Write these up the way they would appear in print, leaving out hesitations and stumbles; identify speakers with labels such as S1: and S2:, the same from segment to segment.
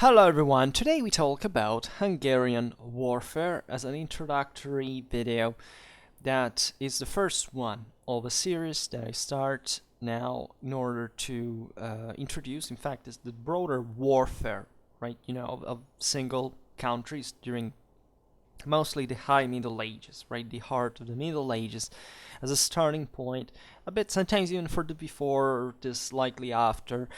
S1: Hello everyone, today we talk about Hungarian warfare as an introductory video that is the first one of a series that I start now in order to introduce, in fact, is the broader warfare, right, of single countries during mostly the High Middle Ages, right, the heart of the Middle Ages, as a starting point, a bit sometimes even for the before or just likely after.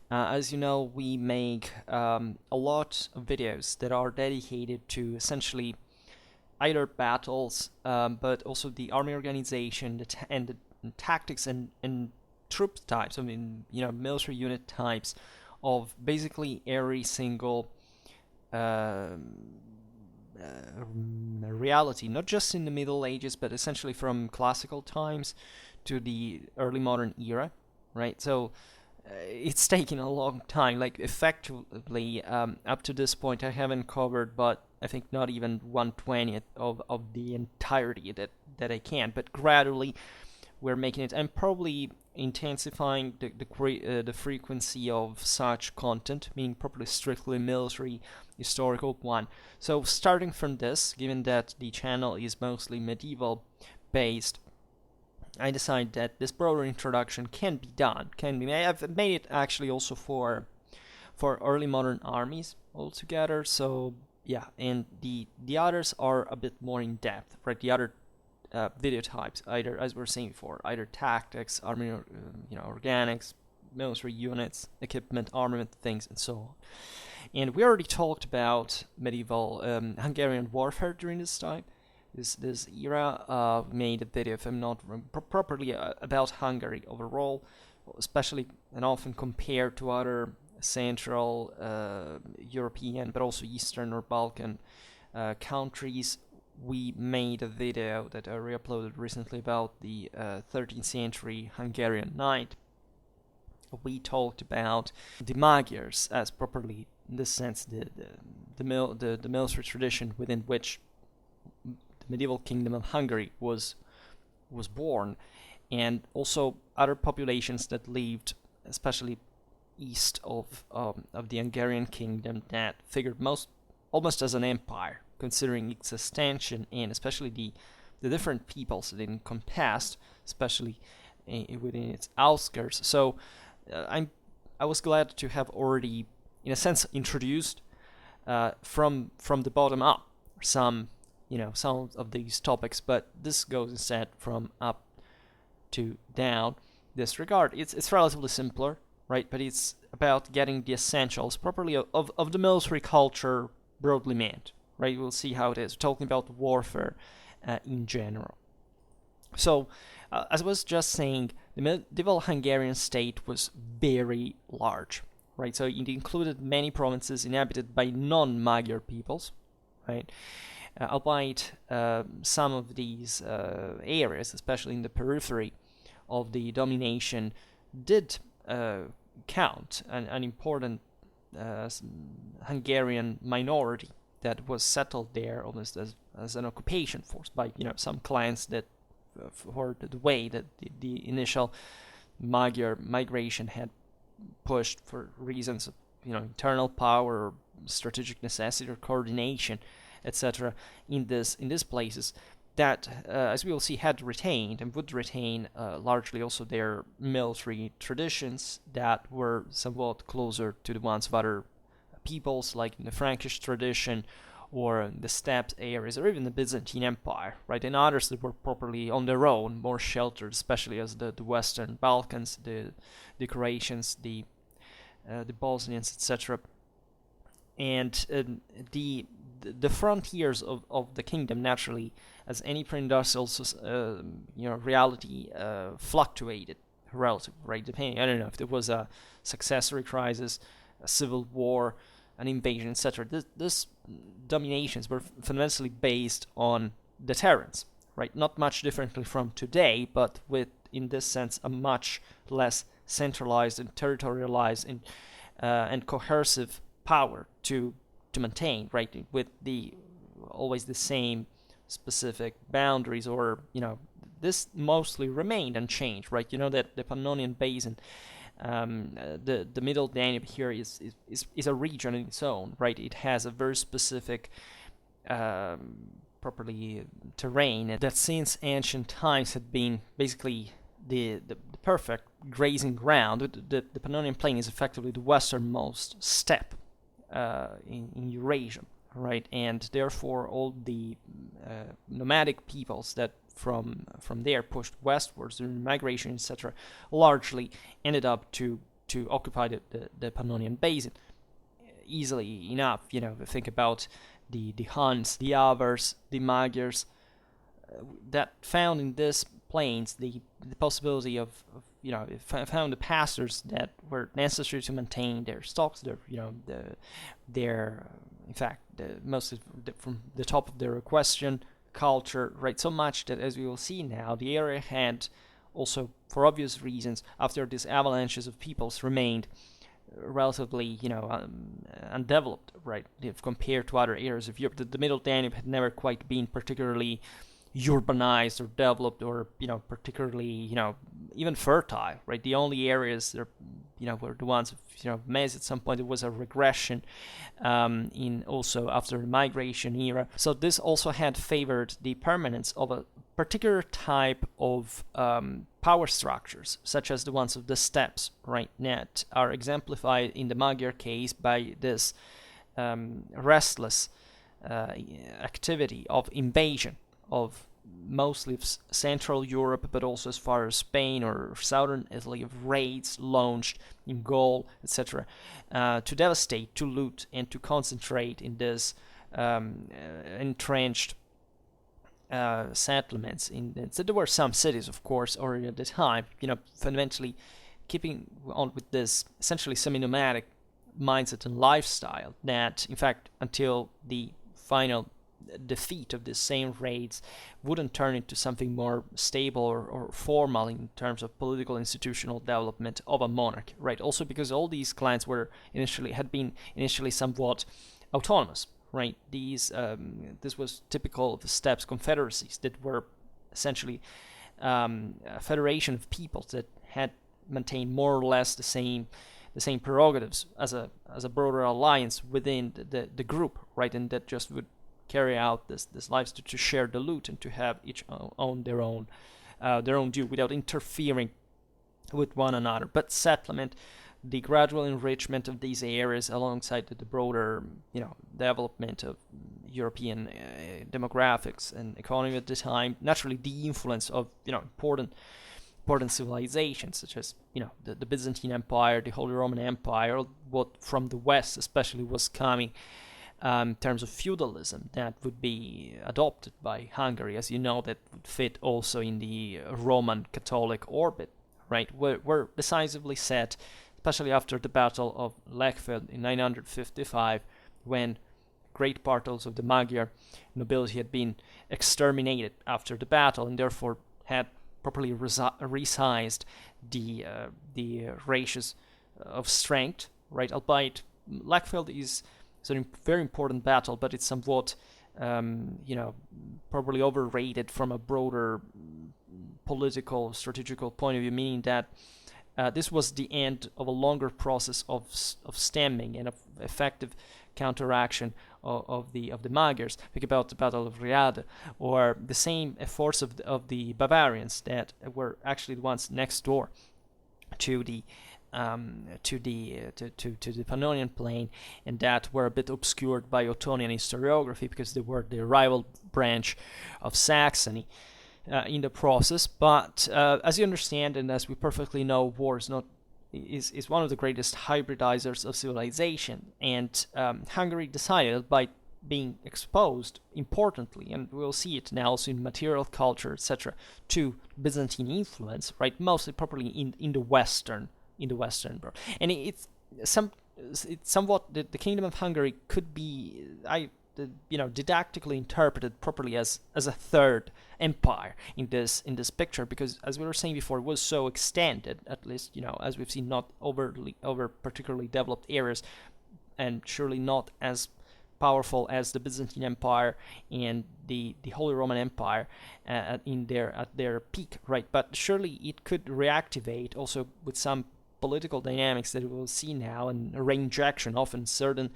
S1: As you know, we make a lot of videos that are dedicated to essentially either battles, but also the army organization and the tactics and troop types. I mean, military unit types of basically every single reality, not just in the Middle Ages, but essentially from classical times to the early modern era, right? So it's taken a long time. Like effectively, up to this point, I haven't covered, but I think not even 1/20th of the entirety that I can. But gradually, we're making it, and probably intensifying the frequency of such content, meaning probably strictly military historical one. So starting from this, given that the channel is mostly medieval based, I decided that this broader introduction can be made. I've made it actually also for early modern armies altogether. So yeah, and the others are a bit more in depth, right? The other video types, either, as we were saying before, either tactics, army, organics, military units, equipment, armament, things, and so on. And we already talked about medieval Hungarian warfare during this time, this era. Made a video, if I'm not wrong, properly about Hungary overall, especially and often compared to other Central European, but also Eastern or Balkan countries. We made a video that I re-uploaded recently about the 13th century Hungarian knight. We talked about the Magyars as properly, in this sense, the military tradition within which the medieval kingdom of Hungary was born, and also other populations that lived, especially east of the Hungarian kingdom, that figured almost as an empire, considering its extension and especially the different peoples that it encompassed, especially within its outskirts. So I was glad to have already, in a sense, introduced from the bottom up some of these topics, but this goes instead from up to down. This regard, it's relatively simpler, right? But it's about getting the essentials properly of the military culture broadly meant, right? We'll see how it is. We're talking about warfare in general. So, as I was just saying, the medieval Hungarian state was very large, right? So it included many provinces inhabited by non-Magyar peoples, right? Albeit some of these areas, especially in the periphery of the domination, did count an important Hungarian minority that was settled there almost as an occupation force by some clans that for the way that the initial Magyar migration had pushed for reasons of internal power or strategic necessity or coordination, etc. in these places that, as we will see, had retained and would retain largely also their military traditions that were somewhat closer to the ones of other peoples, like in the Frankish tradition or the steppe areas, or even the Byzantine Empire, right? And others that were properly on their own, more sheltered, especially as the Western Balkans, the Croatians, the Bosnians, etc. And the frontiers of the kingdom, naturally, as any pre-industrial reality, fluctuated relatively, right? Depending, I don't know if there was a successory crisis, a civil war, an invasion, etc. This dominations were fundamentally based on deterrence, right? Not much differently from today, but with, in this sense, a much less centralized and territorialized and coercive power to maintain, right? With always the same specific boundaries, or this mostly remained unchanged, right? That the Pannonian Basin The Middle Danube here is a region in its own, right? It has a very specific properly terrain that since ancient times had been basically the perfect grazing ground. The Pannonian Plain is effectively the westernmost steppe in Eurasia, right? And therefore all the nomadic peoples that from there pushed westwards during migration, etc., largely ended up to occupy the Pannonian Basin. Easily enough, think about the Huns, the Avars, the Magyars, that found in these plains the possibility of found the pastures that were necessary to maintain their stocks, their in fact, mostly from the top of their equestrian culture, right? So much that, as we will see now, the area had also, for obvious reasons, after these avalanches of peoples, remained relatively, undeveloped, right? If compared to other areas of Europe, the Middle Danube had never quite been particularly urbanized or developed, or particularly, even fertile, right? The only areas that were the ones of maize. At some point there was a regression in also after the migration era. So this also had favored the permanence of a particular type of power structures, such as the ones of the steppes, right? That are exemplified in the Magyar case by this restless activity of invasion of mostly of Central Europe, but also as far as Spain or southern Italy, of raids launched in Gaul, etc., to devastate, to loot, and to concentrate in this entrenched settlements. So there were some cities, of course, already at the time, fundamentally keeping on with this essentially semi-nomadic mindset and lifestyle that, in fact, until the final defeat of the same raids, wouldn't turn into something more stable or formal in terms of political institutional development of a monarchy, right? Also because all these clans had been initially somewhat autonomous, right? This was typical of the steppes confederacies that were essentially a federation of peoples that had maintained more or less the same prerogatives as a broader alliance within the group, right? And that just would carry out this lives to share the loot and to have each own their own due without interfering with one another. But settlement, the gradual enrichment of these areas alongside the broader development of European demographics and economy at the time, naturally the influence of important civilizations such as the Byzantine Empire, the Holy Roman Empire, what from the West especially was coming in terms of feudalism that would be adopted by Hungary, as that would fit also in the Roman Catholic orbit, right? Were decisively set, especially after the Battle of Lechfeld in 955, when great parts of the Magyar nobility had been exterminated after the battle, and therefore had properly resized the ratios of strength, right? Albeit Lechfeld is a very important battle, but it's somewhat, probably overrated from a broader political, strategical point of view, meaning that this was the end of a longer process of stemming and of effective counteraction of the Magyars. Think about the Battle of Riade, or the same efforts of the Bavarians that were actually the ones next door to the Pannonian Plain, and that were a bit obscured by Ottonian historiography because they were the rival branch of Saxony in the process. But as you understand, and as we perfectly know, war is one of the greatest hybridizers of civilization, and Hungary decided, by being exposed importantly, and we'll see it now also in material culture, etc., to Byzantine influence, right? Mostly properly in the Western world, and it's somewhat the Kingdom of Hungary could be didactically interpreted properly as a third empire in this picture, because as we were saying before, it was so extended, at least as we've seen, not over particularly developed areas, and surely not as powerful as the Byzantine Empire and the Holy Roman Empire at their peak, right? But surely it could reactivate also with some political dynamics that we will see now, and reinjection often certain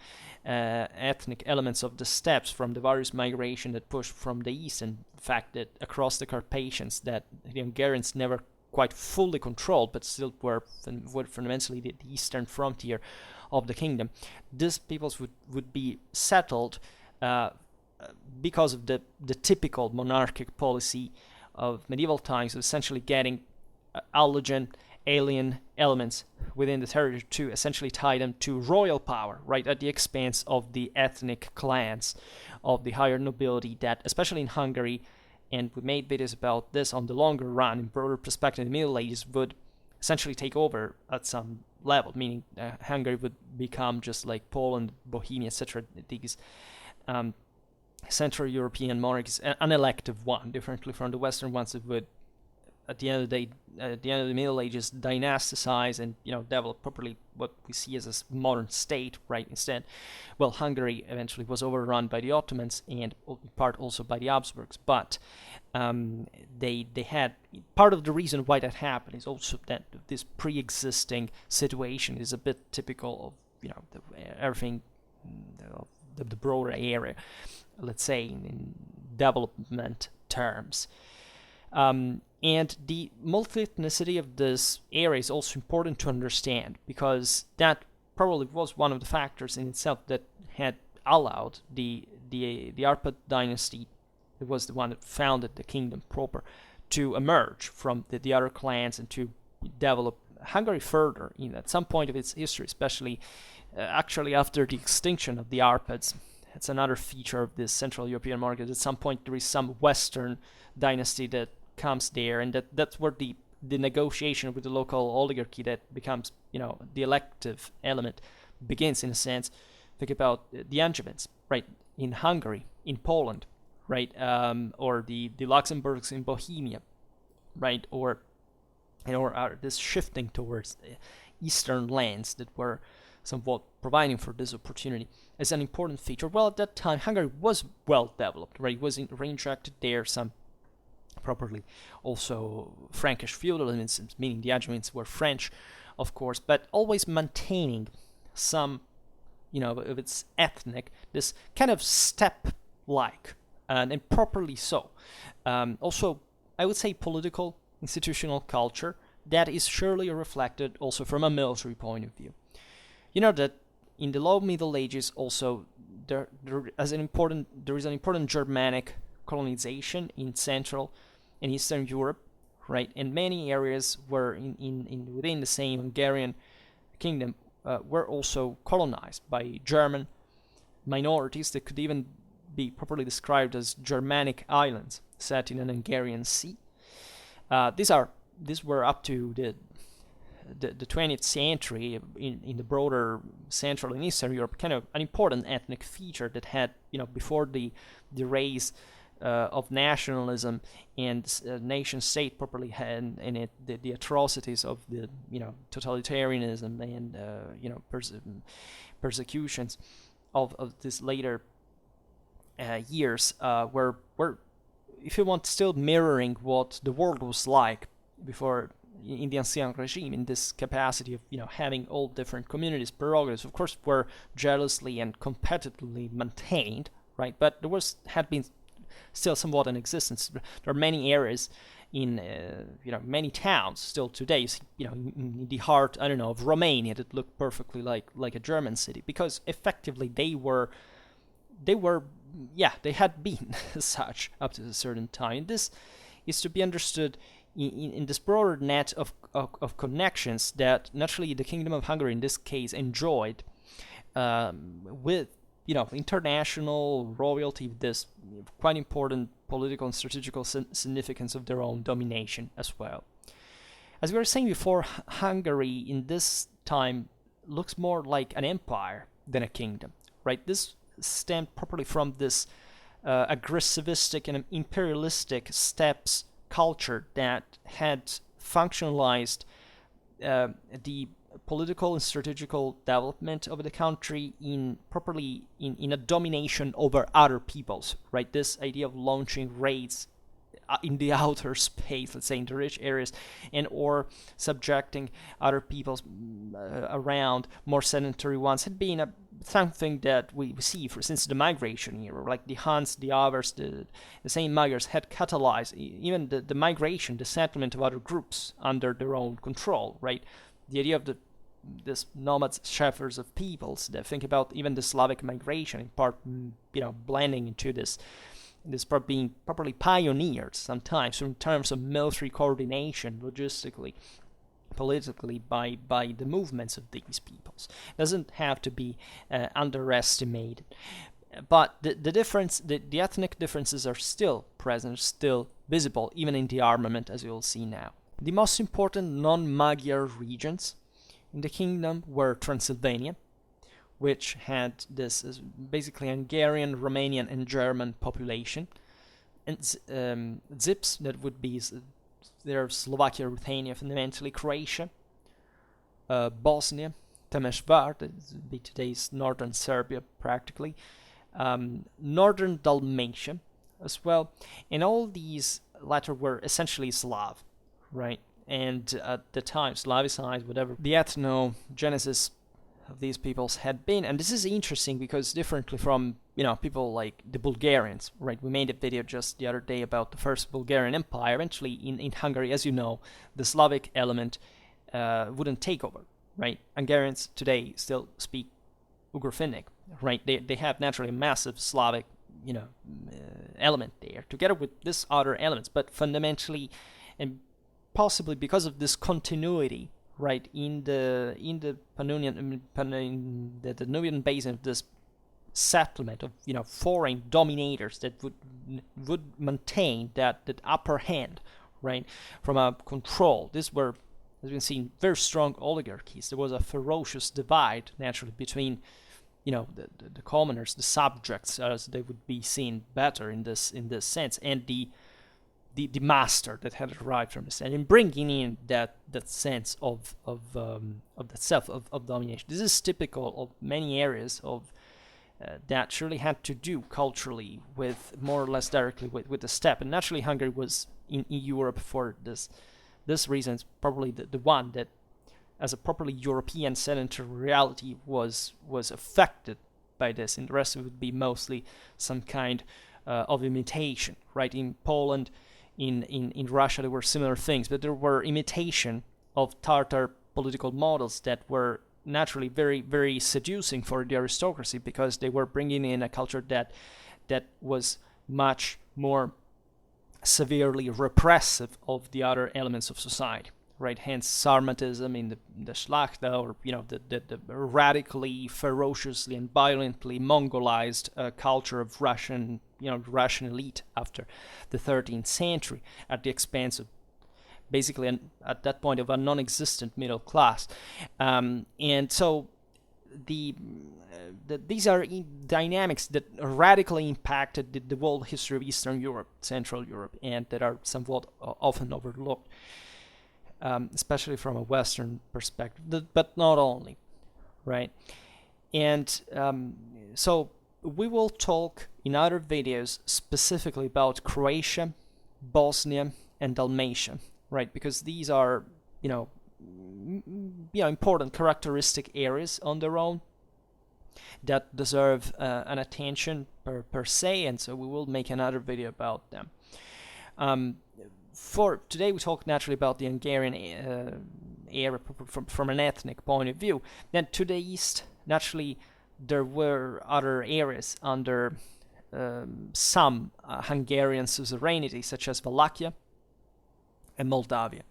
S1: ethnic elements of the steppes from the various migration that pushed from the east, and the fact that across the Carpathians that the Hungarians never quite fully controlled, but still were fundamentally the eastern frontier of the kingdom. These peoples would be settled because of the typical monarchic policy of medieval times, of essentially getting allogen, alien elements within the territory to essentially tie them to royal power, right, at the expense of the ethnic clans of the higher nobility that, especially in Hungary, and we made videos about this on the longer run, in broader perspective, in the Middle Ages, would essentially take over at some level, meaning Hungary would become just like Poland, Bohemia, etc., these Central European monarchies, an elective one, differently from the Western ones that would, at the end of the day, at the end of the Middle Ages, dynasticize and develop properly what we see as a modern state, right? Instead, well, Hungary eventually was overrun by the Ottomans and in part also by the Habsburgs, but they had, part of the reason why that happened is also that this pre-existing situation is a bit typical of everything, the broader area, let's say in development terms. And the multi-ethnicity of this area is also important to understand, because that probably was one of the factors in itself that had allowed the Arpad dynasty, it was the one that founded the kingdom proper, to emerge from the other clans and to develop Hungary further at some point of its history, especially actually after the extinction of the Arpads. It's another feature of this Central European market. At some point there is some Western dynasty that comes there, and that's where the negotiation with the local oligarchy that becomes the elective element begins, in a sense. Think about the Angevins, right, in Hungary, in Poland, right, or the Luxembourgs in Bohemia, right, or this shifting towards eastern lands that were somewhat providing for this opportunity as an important feature. Well, at that time Hungary was well developed, right? It was reinjected there some properly also Frankish feudalism, meaning the Angevins were French, of course, but always maintaining some of its ethnic, this kind of steppe-like, and properly so. Also, I would say political, institutional culture that is surely reflected also from a military point of view. That in the Low Middle Ages also there is an important Germanic colonization in Central and Eastern Europe, right? And many areas were within the same Hungarian kingdom were also colonized by German minorities that could even be properly described as Germanic islands set in an Hungarian sea. These were up to the 20th century in the broader Central and Eastern Europe, kind of an important ethnic feature that had, before the rise of nationalism and nation state properly had in it the atrocities of the totalitarianism and persecutions of this later years were, if you want, still mirroring what the world was like before in the ancien regime, in this capacity of having all different communities' prerogatives, of course, were jealously and competitively maintained, right? But had been still somewhat in existence. There are many areas in many towns still today, in the heart, of Romania that look perfectly like a German city, because effectively they had been such up to a certain time. This is to be understood in this broader net of connections that naturally the Kingdom of Hungary in this case enjoyed with international royalty, with this quite important political and strategical significance of their own domination as well. As we were saying before, Hungary in this time looks more like an empire than a kingdom, right? This stemmed properly from this aggressivistic and imperialistic steppes culture that had functionalized the political and strategical development of the country in a domination over other peoples, right? This idea of launching raids in the outer space, let's say in the rich areas, and or subjecting other peoples around more sedentary ones had been something that we see since the migration era, like the Huns, the Avars, the same Magyars had catalyzed even the migration, the settlement of other groups under their own control, right? The idea of this nomads, shepherds of peoples that think about even the Slavic migration, in part, blending into this part being properly pioneered sometimes in terms of military coordination, logistically, politically, by the movements of these peoples. It doesn't have to be underestimated. But the difference, the ethnic differences are still present, still visible, even in the armament, as you'll see now. The most important non-Magyar regions in the kingdom were Transylvania, which had this basically Hungarian, Romanian, and German population, and Zips, that would be their Slovakia, Ruthenia, fundamentally Croatia, Bosnia, Temesvar, that would be today's northern Serbia practically, northern Dalmatia as well, and all these latter were essentially Slav, right? And at the time, Slavicized, whatever the ethnogenesis of these peoples had been. And this is interesting because differently from, people like the Bulgarians, right? We made a video just the other day about the first Bulgarian Empire. Eventually, in Hungary, as you know, the Slavic element wouldn't take over, right? Hungarians today still speak Ugro-Finnic, right? They have naturally a massive Slavic, element there, together with this other elements, but fundamentally, and possibly because of this continuity, right, in the Pannonian, the Danubian basin, of this settlement of foreign dominators that would maintain that upper hand, right, from a control. These were, as we can see, very strong oligarchies. There was a ferocious divide naturally between the commoners, the subjects, as they would be seen better in this sense, and the master that had arrived from this, and in bringing in that sense of that self of domination. This is typical of many areas of that surely had to do culturally with more or less directly with the steppe, and naturally Hungary was in Europe for this reason. It's probably the one that, as a properly European sedentary reality, was affected by this, and the rest of it would be mostly some kind of imitation, right? In Poland, in Russia, there were similar things, but there were imitation of Tatar political models that were naturally very, very seducing for the aristocracy, because they were bringing in a culture that was much more severely repressive of the other elements of society, right? Hence Sarmatism in the Schlachta, or the radically, ferociously, and violently Mongolized culture of Russian elite after the 13th century, at the expense of basically at that point of a non-existent middle class, and so these are dynamics that radically impacted the whole history of Eastern Europe, Central Europe, and that are somewhat often overlooked, especially from a Western perspective, but not only, right? And so we will talk in other videos specifically about Croatia, Bosnia, and Dalmatia, right? Because these are, important characteristic areas on their own that deserve an attention per se, and so we will make another video about them. For today, we talk naturally about the Hungarian area from an ethnic point of view. Then to the east, naturally, there were other areas under some Hungarian suzerainty, such as Wallachia and Moldavia.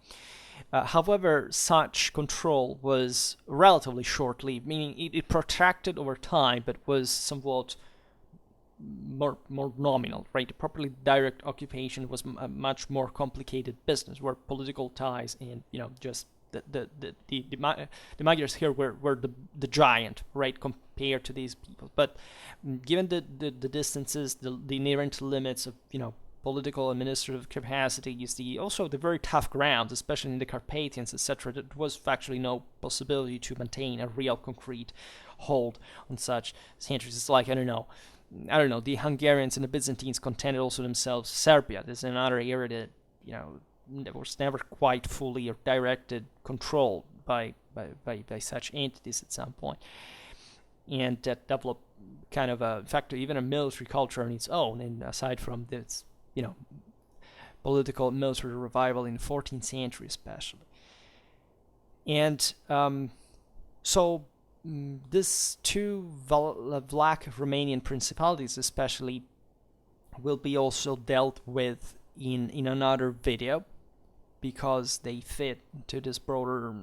S1: However, such control was relatively short-lived, meaning it protracted over time, but was somewhat more nominal, right? Properly direct occupation was a much more complicated business, where political ties and just the Magyars here were the giant, right, compared to these people. But given the distances, the inherent limits of political administrative capacity, also the very tough ground, especially in the Carpathians, etc., there was actually no possibility to maintain a real concrete hold on such centuries. It's like, I don't know, I don't know, the Hungarians and the Byzantines contended also themselves Serbia. There's another area that, that was never quite fully or directed controlled by such entities at some point, and that developed kind of in fact, even a military culture on its own. And aside from this, political and military revival in the 14th century, especially, and so these two Vlach Romanian principalities, especially, will be also dealt with in another video, because they fit into this broader,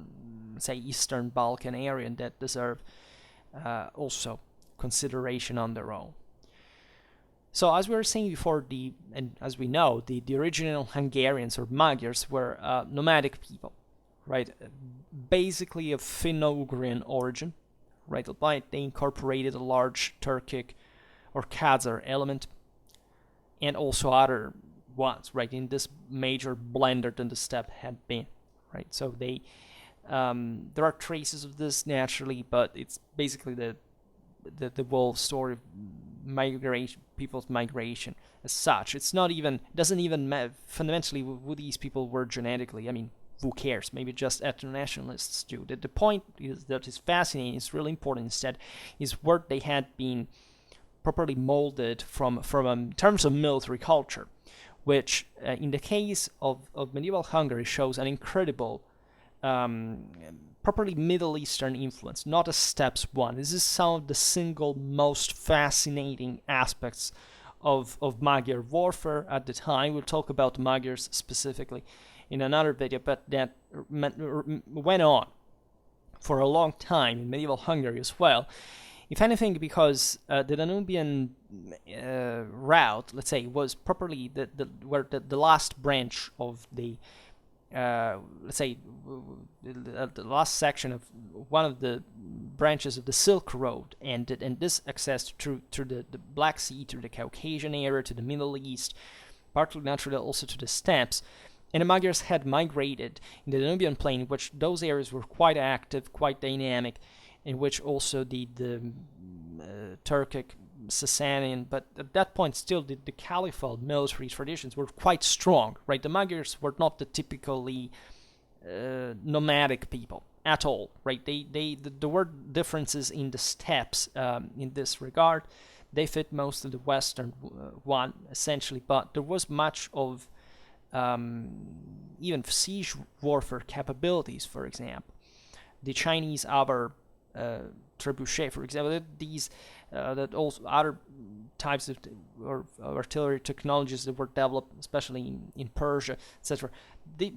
S1: say, Eastern Balkan area, and that deserve also consideration on their own. So as we were saying before, and as we know, the original Hungarians or Magyars were nomadic people, right? Basically of Finno-Ugrian origin, right? But they incorporated a large Turkic or Khazar element, and also other ones, right? In this major blender than the steppe had been, right? So they there are traces of this naturally, but it's basically the whole story of migration, people's migration as such. It's not even, doesn't even fundamentally who these people were genetically. I mean, who cares? Maybe just ethno-nationalists do. The point is that is fascinating, it's really important instead, is where they had been properly molded from in terms of military culture, which in the case of medieval Hungary shows an incredible properly Middle Eastern influence, not a steppes one. This is some of the single most fascinating aspects of Magyar warfare at the time. We'll talk about Magyars specifically in another video, but that went on for a long time in medieval Hungary as well. If anything, because the Danubian route, let's say, was properly the last branch of the let's say the last section of one of the branches of the Silk Road, and this access through the Black Sea, through the Caucasian area, to the Middle East, partly naturally also to the steppes. And the Magyars had migrated in the Danubian plain, in which those areas were quite active, quite dynamic, in which also the Turkic, Sasanian, but at that point still the caliphal military traditions were quite strong, right? The Magyars were not the typically nomadic people at all, right? There were differences in the steppes in this regard. They fit most of the Western one, essentially, but there was much of even siege warfare capabilities, for example. The Chinese-Avar trebuchet, for example, these that also other types of artillery technologies that were developed, especially in Persia, etc.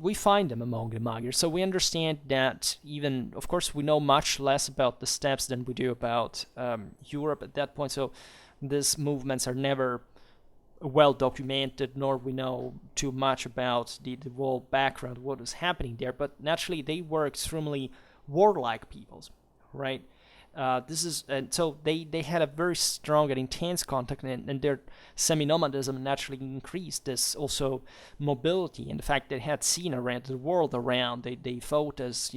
S1: We find them among the Magyars. So we understand that even, of course, we know much less about the steppes than we do about Europe at that point. So these movements are never well documented, nor we know too much about the whole background, what was happening there. But naturally, they were extremely warlike peoples, right? So they had a very strong and intense contact, and their semi-nomadism naturally increased this also mobility, and the fact they had seen around the world around. They fought as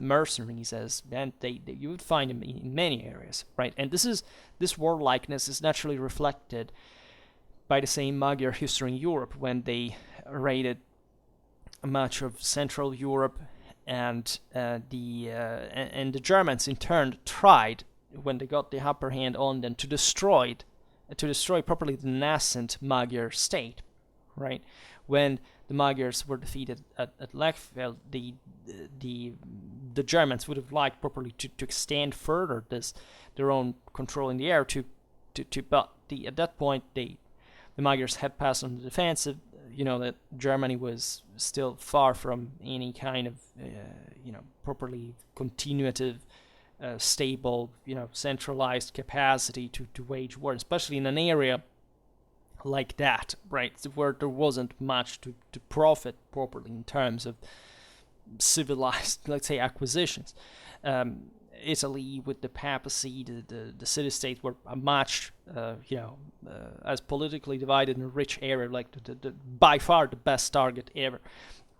S1: mercenaries, and you would find them in many areas, right? And this warlikeness is naturally reflected by the same Magyar history in Europe when they raided much of Central Europe. And the Germans in turn tried, when they got the upper hand on them, to destroy properly the nascent Magyar state, right? When the Magyars were defeated at Lechfeld, the Germans would have liked properly to extend further their own control in the air but at that point the Magyars had passed on the defensive. That Germany was still far from any kind of, properly continuative, stable, centralized capacity to wage war, especially in an area like that, right, where there wasn't much to profit properly in terms of civilized, let's say, acquisitions. Italy with the papacy, the city-states were a much, as politically divided and rich area, like the by far the best target ever,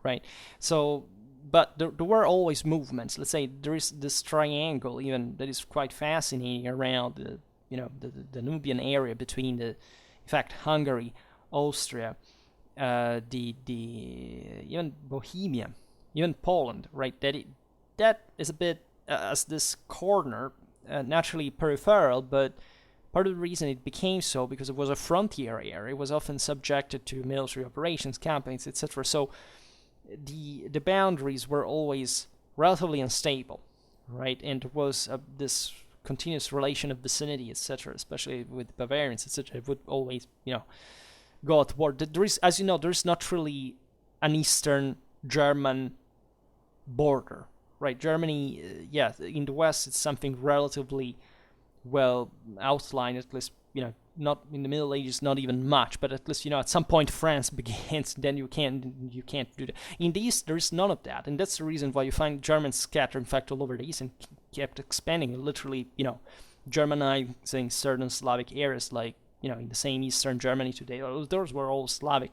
S1: right? So, but there were always movements. Let's say there is this triangle even that is quite fascinating around the Nubian area between in fact, Hungary, Austria, the even Bohemia, even Poland, right? That is a bit as this corner, naturally peripheral, but part of the reason it became so because it was a frontier area. It was often subjected to military operations, campaigns, etc. So the boundaries were always relatively unstable, right? And there was this continuous relation of vicinity, etc., especially with Bavarians, etc. It would always, go at war. There is, as you know, there is not really an Eastern German border, right? Germany, in the West, it's something relatively well outlined, at least, not in the Middle Ages, not even much, but at least, at some point France begins, then you can't do that. In the East, there's none of that, and that's the reason why you find Germans scattered, in fact, all over the East and kept expanding, literally, Germanizing certain Slavic areas, like, in the same Eastern Germany today. Those were all Slavic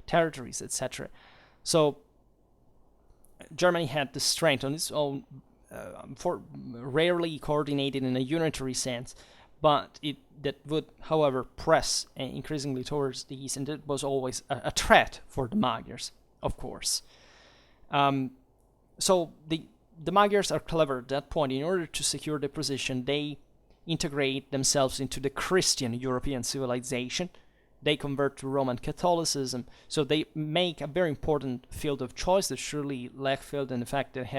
S1: territories, etc. So Germany had the strength on its own, for rarely coordinated in a unitary sense, but that would, however, press increasingly towards the east, and it was always a threat for the Magyars, of course. So the Magyars are clever at that point. In order to secure their position, they integrate themselves into the Christian European civilization. They convert to Roman Catholicism, so they make a very important field of choice that surely Lechfeld, and the fact that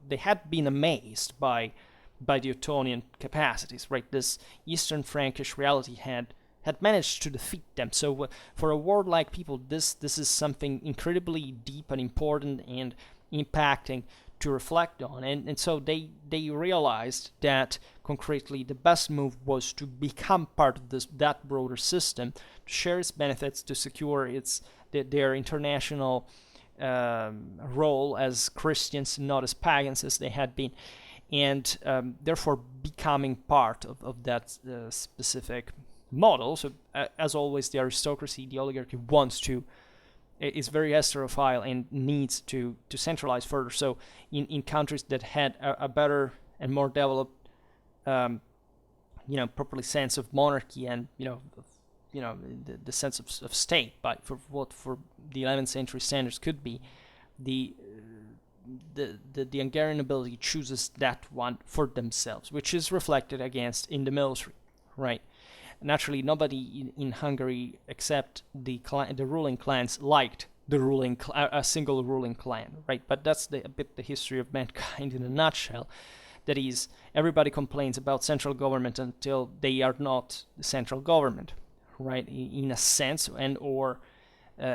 S1: they had been amazed by the Ottonian capacities, right? This Eastern Frankish reality had managed to defeat them. So for a warlike people, this is something incredibly deep and important and impacting to reflect on. And so they realized that concretely the best move was to become part of that broader system, to share its benefits, to secure their international role as Christians, not as pagans as they had been, and therefore becoming part of that specific model. So as always, the aristocracy, the oligarchy is very heterophile and needs to centralize further. So in countries that had a better and more developed properly sense of monarchy and the sense of state, but for the 11th century standards could be, the Hungarian nobility chooses that one for themselves, which is reflected against in the military, right? Naturally, nobody in Hungary except the ruling clans liked a single ruling clan, right? But that's a bit the history of mankind in a nutshell. That is, everybody complains about central government until they are not the central government, right? In a sense, and or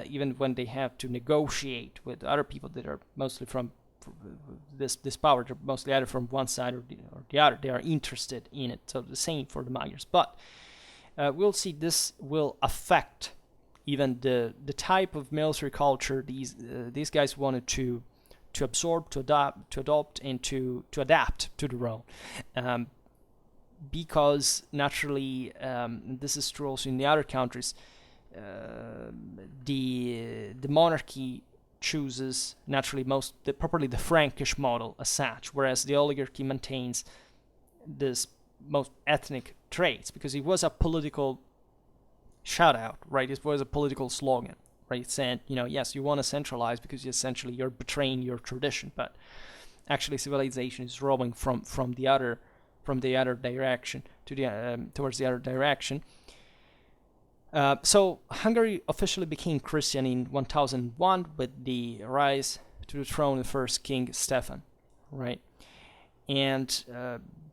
S1: even when they have to negotiate with other people that are mostly from this power, they're mostly either from one side or the other. They are interested in it. So the same for the Magyars. But we'll see this will affect even the type of military culture these guys wanted to absorb, to adopt, and to adapt to the role. Because naturally, this is true also in the other countries, the monarchy chooses naturally properly the Frankish model as such, whereas the oligarchy maintains this most ethnic traits, because it was a political shout out, right? It was a political slogan, right? It said, yes, you want to centralize because essentially you're betraying your tradition, but actually civilization is rolling from the other direction towards the other direction. So Hungary officially became Christian in 1001 with the rise to the throne of the first king Stefan, right? And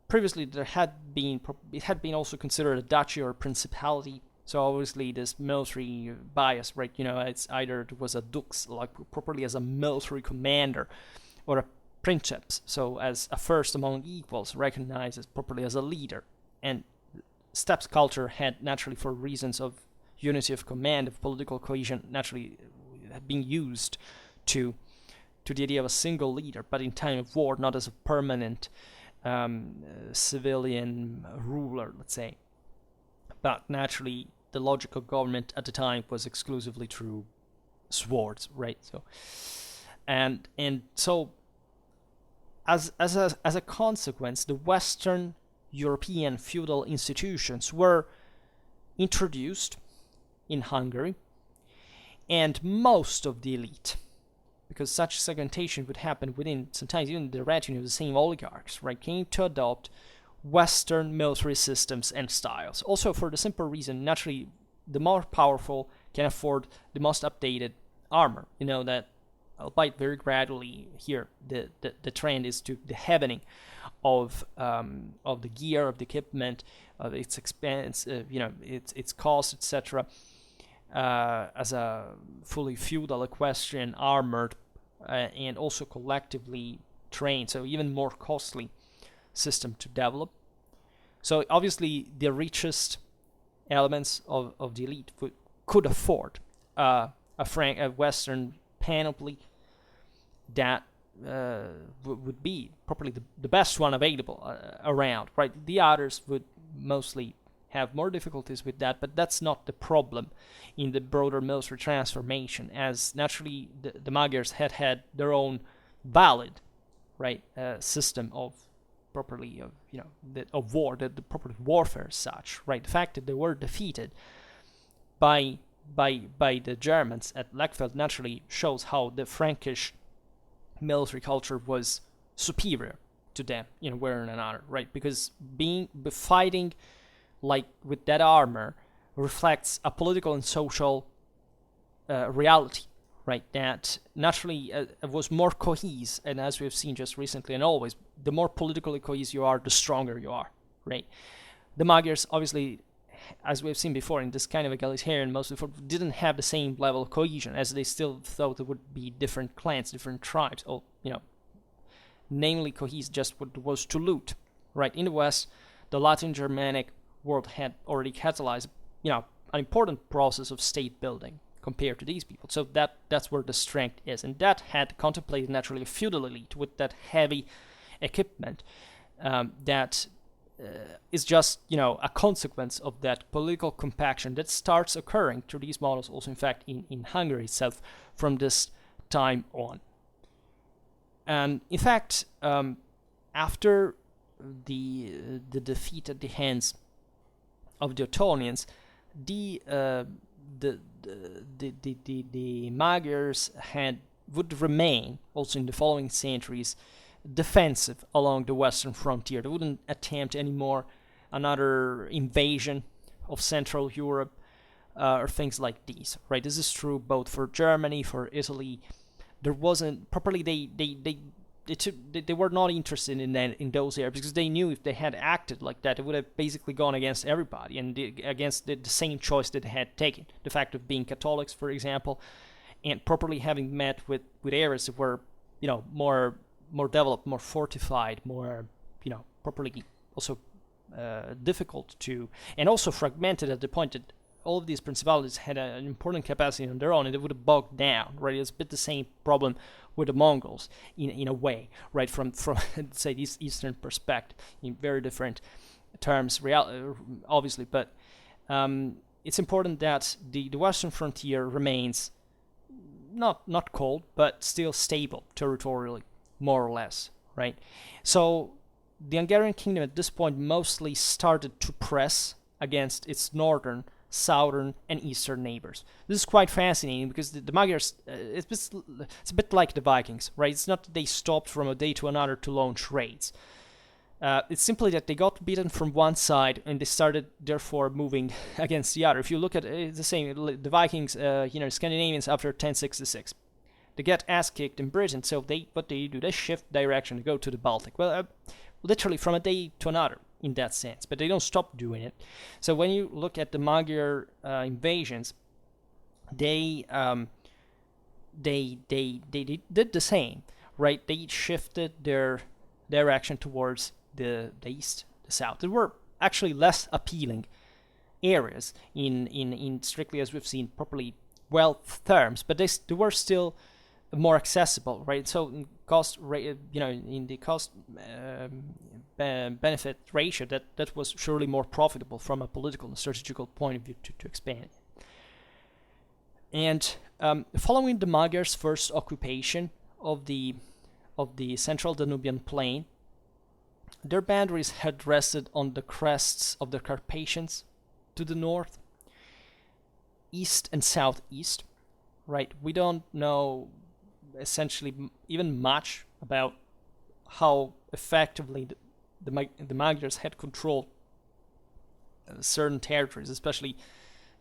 S1: previously it had been also considered a duchy or a principality. So obviously this military bias, right? It's either it was a dux, like properly as a military commander, or a princeps, so as a first among equals, recognized as properly as a leader. And steppes culture had naturally, for reasons of unity of command, of political cohesion, naturally being used to the idea of a single leader, but in time of war, not as a permanent civilian ruler, let's say. But naturally, the logical government at the time was exclusively through swords, right? So, and so, as a consequence, the Western European feudal institutions were introduced in Hungary, and most of the elite, because such segmentation would happen within sometimes even the retinue of the same oligarchs, right, came to adopt Western military systems and styles. Also, for the simple reason, naturally, the more powerful can afford the most updated armor. You know that, albeit very gradually here, the trend is to the heavening of the gear, of the equipment, of its expense, its cost, etc. As a fully feudal equestrian armored and also collectively trained, so even more costly system to develop. So obviously the richest elements of the elite could afford a Western panoply that would be probably the best one available around, right? The others would mostly have more difficulties with that, but that's not the problem in the broader military transformation, as naturally the Magyars had their own valid, right, system of properly of war, the proper warfare as such, right? The fact that they were defeated by the Germans at Lechfeld naturally shows how the Frankish military culture was superior to them in a way or another, right? Because fighting like with that armor reflects a political and social reality, right? That naturally was more cohesive, and as we've seen just recently and always, the more politically cohesive you are, the stronger you are, right? The Magyars, obviously, as we've seen before, in this kind of egalitarian, mostly didn't have the same level of cohesion, as they still thought there would be different clans, different tribes, or namely cohesive just what was to loot, right? In the West, the Latin Germanic world had already catalyzed, an important process of state building compared to these people. So that's where the strength is, and that had contemplated naturally a feudal elite with that heavy equipment that is just a consequence of that political compaction that starts occurring through these models also in fact in Hungary itself from this time on. And in fact, after the defeat at the hands of the Ottonians, the Magyars would remain also in the following centuries defensive along the western frontier. They wouldn't attempt anymore another invasion of Central Europe or things like these, right? This is true both for Germany, for Italy. There wasn't properly they were not interested in those areas, because they knew if they had acted like that, it would have basically gone against everybody and against the same choice that they had taken. The fact of being Catholics, for example, and properly having met with areas that were, more developed, more fortified, more, properly also difficult to, and also fragmented at the point that all of these principalities had an important capacity on their own, and they would have bogged down, right? It's a bit the same problem with the Mongols in a way, right? From say this Eastern perspective, in very different terms, obviously, but it's important that the Western frontier remains not cold, but still stable territorially, more or less, right? So the Hungarian kingdom at this point mostly started to press against its northern, southern, and eastern neighbors. This is quite fascinating because the Magyars, it's a bit like the Vikings, right? It's not that they stopped from a day to another to launch raids. It's simply that they got beaten from one side and they started, therefore, moving against the other. If you look at the same, the Vikings, Scandinavians after 1066, they get ass kicked in Britain, so what they do, they shift direction, they go to the Baltic. Well, literally from a day to another, in that sense, but they don't stop doing it. So when you look at the Magyar invasions, they did the same, right? They shifted their direction towards the east, the south. There were actually less appealing areas in strictly, as we've seen, properly wealth terms, but they were still more accessible, right? So in cost, in the cost benefit ratio, that was surely more profitable from a political and strategical point of view to expand. And following the Magyars' first occupation of the central Danubian plain, Their boundaries had rested on the crests of the Carpathians to the north, east and southeast, right? We don't know essentially even much about how effectively the Magyars had controlled certain territories, especially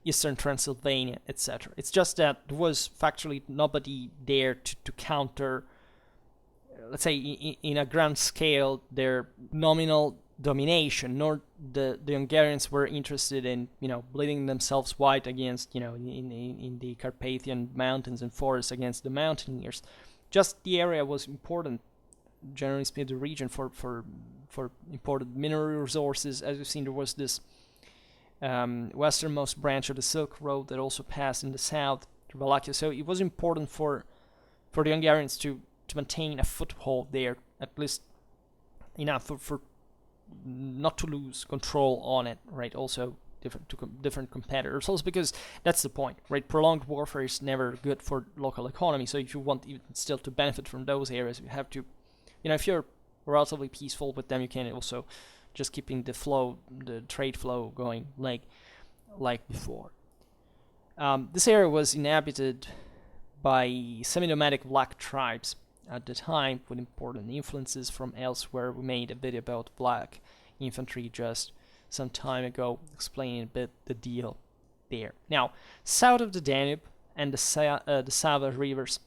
S1: eastern Transylvania, etc. It's just that there was factually nobody there to counter, let's say, in a grand scale, their nominal domination, nor the Hungarians were interested in, bleeding themselves white against, in the Carpathian mountains and forests against the mountaineers. Just the area was important, generally speaking, the region for important mineral resources. As you've seen, there was this westernmost branch of the Silk Road that also passed in the south to Wallachia. So it was important for the Hungarians to maintain a foothold there, at least enough for not to lose control on it, right? Also different competitors. Also because that's the point, right? Prolonged warfare is never good for local economy. So if you want even still to benefit from those areas, you have to, if you're relatively peaceful with them, you can also just keeping the trade flow going like before. This area was inhabited by semi-nomadic black tribes at the time, with important influences from elsewhere. We made a video about black infantry just some time ago, explaining a bit the deal there. Now, south of the Danube and the Sava rivers,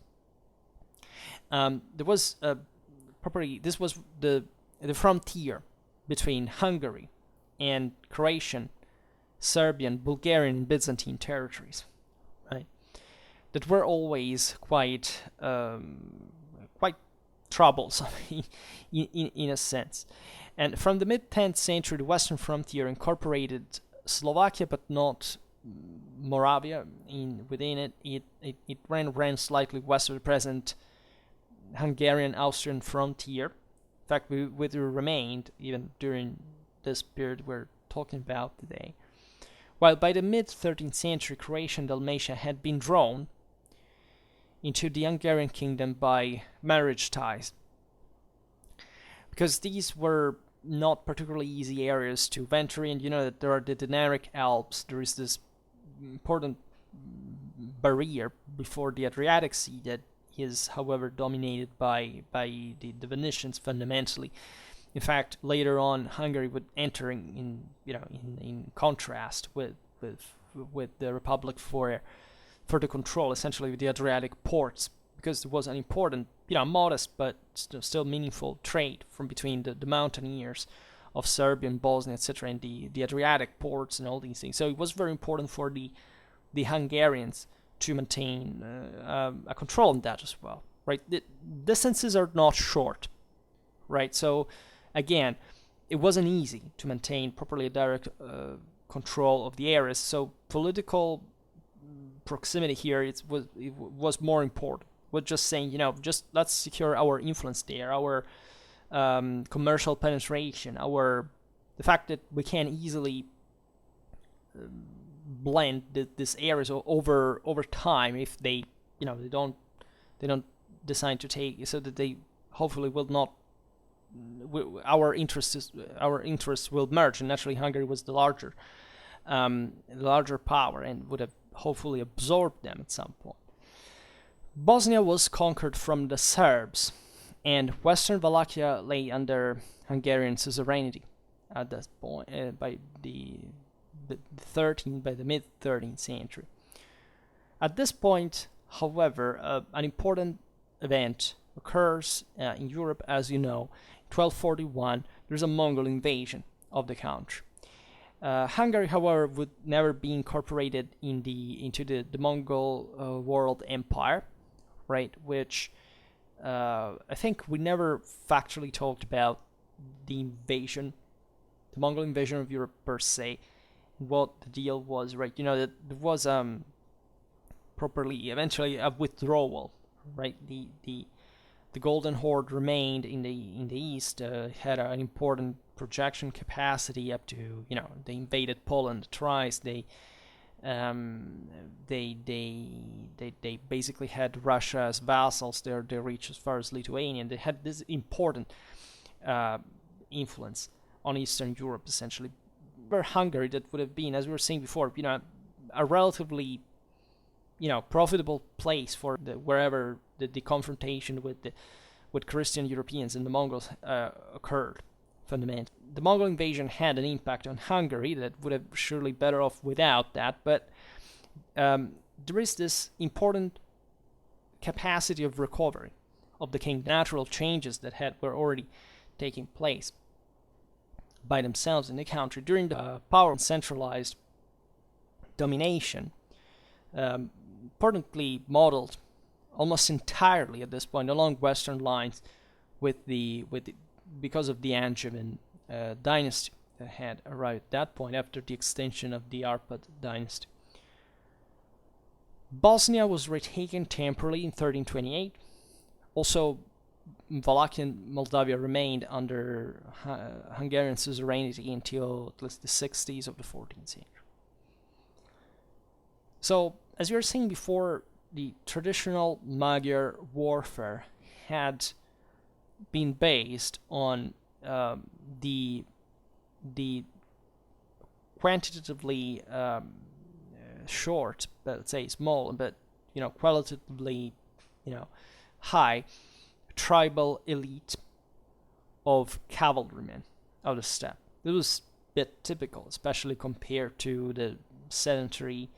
S1: there was this was the frontier between Hungary and Croatian, Serbian, Bulgarian, and Byzantine territories, right? That were always quite troublesome in a sense. And from the mid-10th century, the western frontier incorporated Slovakia, but not Moravia. Within it ran slightly west of the present Hungarian-Austrian frontier. In fact, we remained even during this period we're talking about today. While by the mid-13th century, Croatia and Dalmatia had been drawn into the Hungarian Kingdom by marriage ties, because these were not particularly easy areas to venture in. You know that there are the Dinaric Alps. There is this important barrier before the Adriatic Sea that is, however, dominated by the Venetians fundamentally. In fact, later on, Hungary would enter in contrast with the Republic for the control, essentially, with the Adriatic ports, because there was an important, modest but still meaningful trade from between the mountaineers of Serbia and Bosnia, etc., and the Adriatic ports and all these things. So it was very important for the Hungarians to maintain a control on that as well, right? The distances are not short, right? So again, it wasn't easy to maintain properly a direct control of the areas. So political proximity here it was more important. We're just saying, just let's secure our influence there, our commercial penetration, the fact that we can easily blend these areas over time if they don't decide to take, so that they hopefully will not. Our interests will merge, and naturally Hungary was the larger power and would have hopefully absorbed them at some point. Bosnia was conquered from the Serbs, and Western Wallachia lay under Hungarian suzerainty at that point by the mid-13th century. At this point, however, an important event occurs in Europe, as you know. 1241, there's a Mongol invasion of the country. Hungary, however, would never be incorporated into the Mongol world empire, right? Which I think we never factually talked about the Mongol invasion of Europe per se, what the deal was, right? That there was properly eventually a withdrawal, right? The Golden Horde remained in the east, had an important projection capacity up to, they invaded Poland twice. They basically had Russia as vassals. They reached as far as Lithuania. They had this important influence on Eastern Europe, essentially. Where Hungary, that would have been, as we were saying before, a relatively, profitable place for wherever the confrontation with Christian Europeans and the Mongols occurred, fundamentally. The Mongol invasion had an impact on Hungary that would have surely better off without that, but there is this important capacity of recovery of the king, natural changes that were already taking place by themselves in the country during the power and centralized domination, importantly modeled almost entirely at this point along Western lines because of the Angevin dynasty that had arrived at that point after the extinction of the Arpad dynasty. Bosnia was retaken temporarily in 1328. Also, Wallachia and Moldavia remained under Hungarian suzerainty until at least the 60s of the 14th century. So, as we were saying before, the traditional Magyar warfare had been based on the quantitatively short, but let's say small, but qualitatively high tribal elite of cavalrymen of the steppe. It was a bit typical, especially compared to the sedentary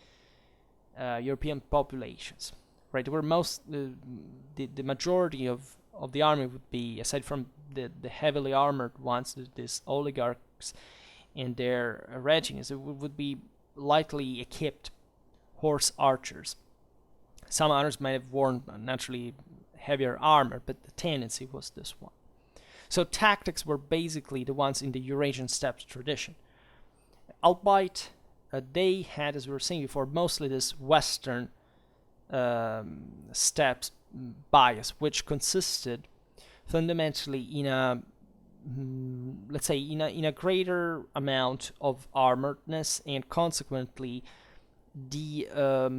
S1: European populations. Right, where the majority of the army would be, aside from the heavily armored ones, these oligarchs and their regiments, it would be lightly equipped horse archers. Some others might have worn naturally heavier armor, but the tendency was this one. So tactics were basically the ones in the Eurasian steppes tradition. Albeit they had, as we were saying before, mostly this Western steppes bias, which consisted fundamentally in a greater amount of armoredness, and consequently a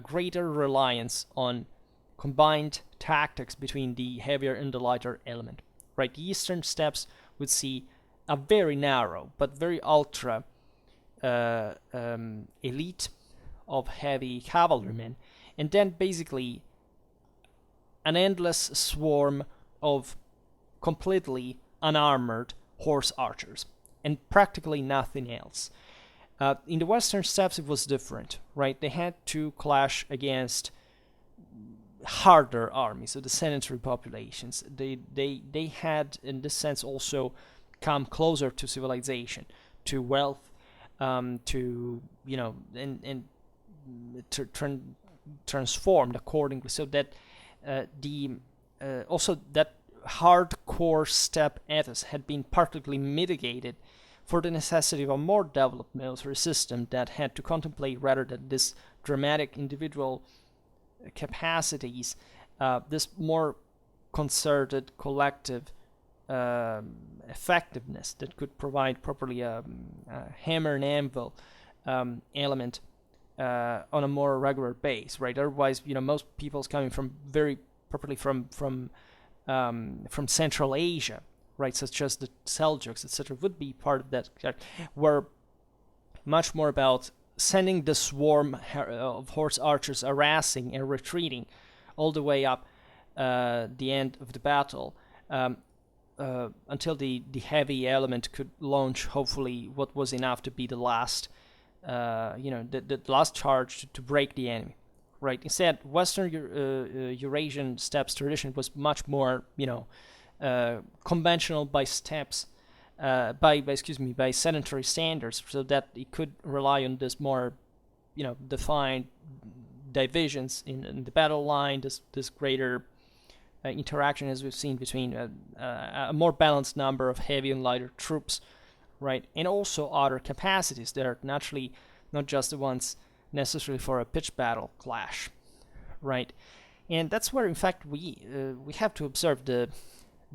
S1: greater reliance on combined tactics between the heavier and the lighter element. Right, the Eastern steppes would see a very narrow but very ultra elite of heavy cavalrymen, and then basically an endless swarm of completely unarmored horse archers, and practically nothing else. In the Western steppes, it was different, right? They had to clash against harder armies, so the sedentary populations. They had, in this sense, also come closer to civilization, to wealth, transformed accordingly, so that also that hardcore steppe ethos had been partly mitigated for the necessity of a more developed military system that had to contemplate, rather than this dramatic individual capacities, this more concerted collective effectiveness that could provide properly a hammer and anvil element on a more regular base, right? Otherwise, most people's coming from very properly from Central Asia, right, such as the Seljuks, etc., would be part of that, were much more about sending the swarm of horse archers harassing and retreating all the way up the end of the battle, until the heavy element could launch, hopefully, what was enough to be the last, the last charge to break the enemy. Right. Instead, Western Eurasian steppes tradition was much more, conventional by steppes, by sedentary standards, so that it could rely on this more, defined divisions in the battle line, this greater interaction, as we've seen, between a more balanced number of heavy and lighter troops, right, and also other capacities that are naturally not just the ones necessary for a pitched battle clash, right? And that's where, in fact, we have to observe the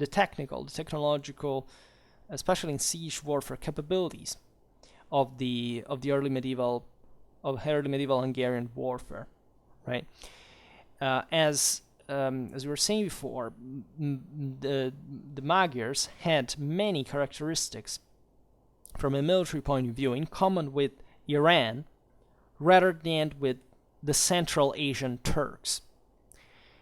S1: technological, especially in siege warfare, capabilities of the early medieval Hungarian warfare, right? As as we were saying before, the Magyars had many characteristics from a military point of view in common with Iran, rather than with the Central Asian Turks.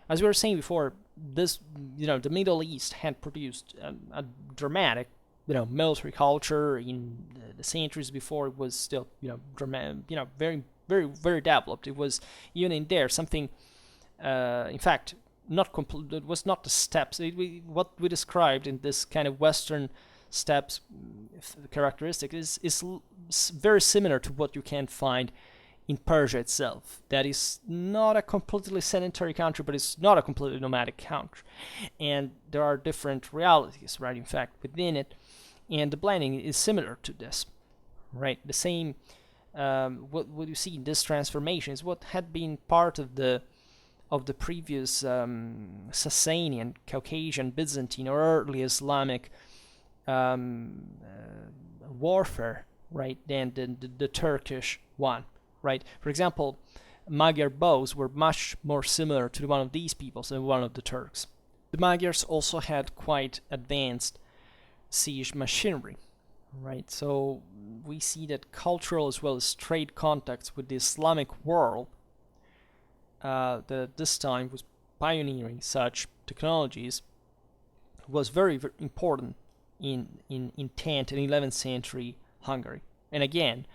S1: As we were saying before, this, the Middle East had produced a dramatic, military culture in the centuries before. It was still, very, very, very developed. It was even in there something, in fact, not complete. It was not the steppes. What we described in this kind of Western steppes characteristic is very similar to what you can find in Persia itself. That is not a completely sedentary country, but it's not a completely nomadic country. And there are different realities, right, in fact, within it. And the blending is similar to this, right? The same, what you see in this transformation is what had been part of the previous Sasanian, Caucasian, Byzantine, or early Islamic warfare, right, than the Turkish one. Right. For example, Magyar bows were much more similar to one of these peoples than one of the Turks. The Magyars also had quite advanced siege machinery, right? So we see that cultural as well as trade contacts with the Islamic world that at this time was pioneering such technologies was very, very important in 10th and 11th century Hungary. And again,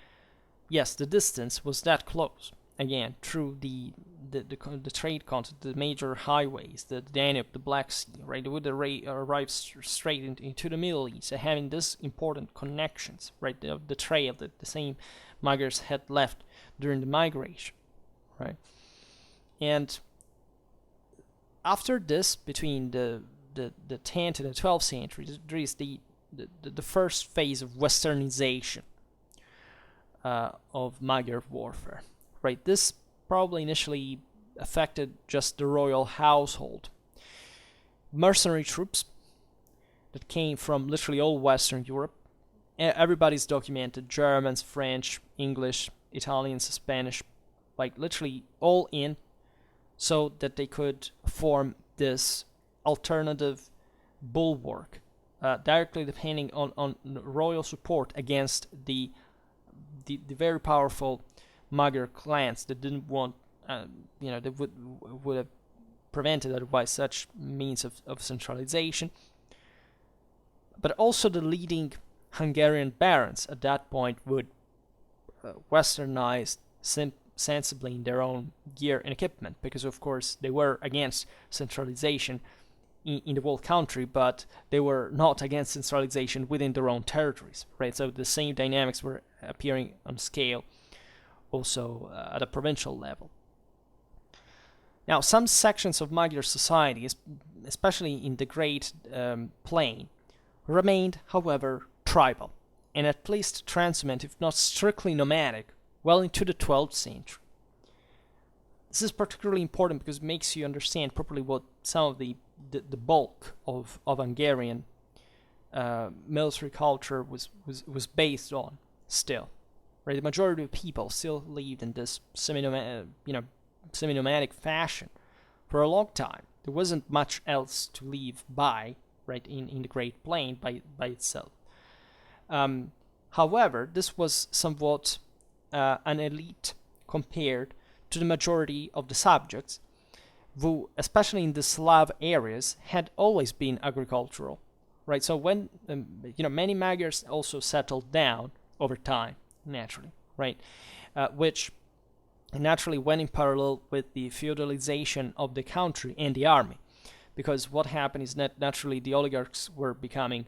S1: yes, the distance was that close. Again, through the trade contact, the major highways, the Danube, the Black Sea, right? They would arrive straight into the Middle East, having these important connections, right? The trail that the same Magyars had left during the migration, right? And after this, between the 10th and the 12th century, there is the first phase of westernization of Magyar warfare, right? This probably initially affected just the royal household. Mercenary troops that came from literally all Western Europe. Everybody's documented: Germans, French, English, Italians, Spanish, like literally all in, so that they could form this alternative bulwark, directly depending on royal support against the very powerful Magyar clans that didn't want, that would have prevented otherwise such means of centralization. But also the leading Hungarian barons at that point would westernize sensibly in their own gear and equipment, because of course they were against centralization in the whole country, but they were not against centralization within their own territories, right? So the same dynamics were appearing on scale also at a provincial level. Now, some sections of Magyar society, especially in the Great Plain, remained, however, tribal, and at least transient, if not strictly nomadic, well into the 12th century. This is particularly important because it makes you understand properly what some of the bulk of Hungarian military culture was based on still. Right, the majority of people still lived in this semi-nomadic fashion for a long time. There wasn't much else to live by, right, in the Great Plain by itself. However, this was somewhat an elite compared to the majority of the subjects, who, especially in the Slav areas, had always been agricultural, right? So when many Magyars also settled down over time, naturally, right, which naturally went in parallel with the feudalization of the country and the army, because what happened is that naturally the oligarchs were becoming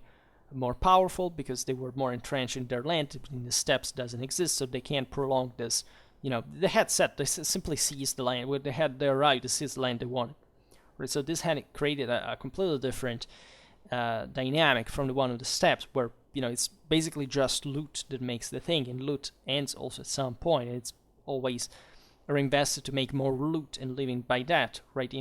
S1: more powerful because they were more entrenched in their land. The steppes doesn't exist, so they can't prolong this. They had they simply seized the land. They had their right to seize the land they wanted. Right? So this had created a completely different dynamic from the one of the steppes, where it's basically just loot that makes the thing, and loot ends also at some point. It's always reinvested to make more loot and living by that, right?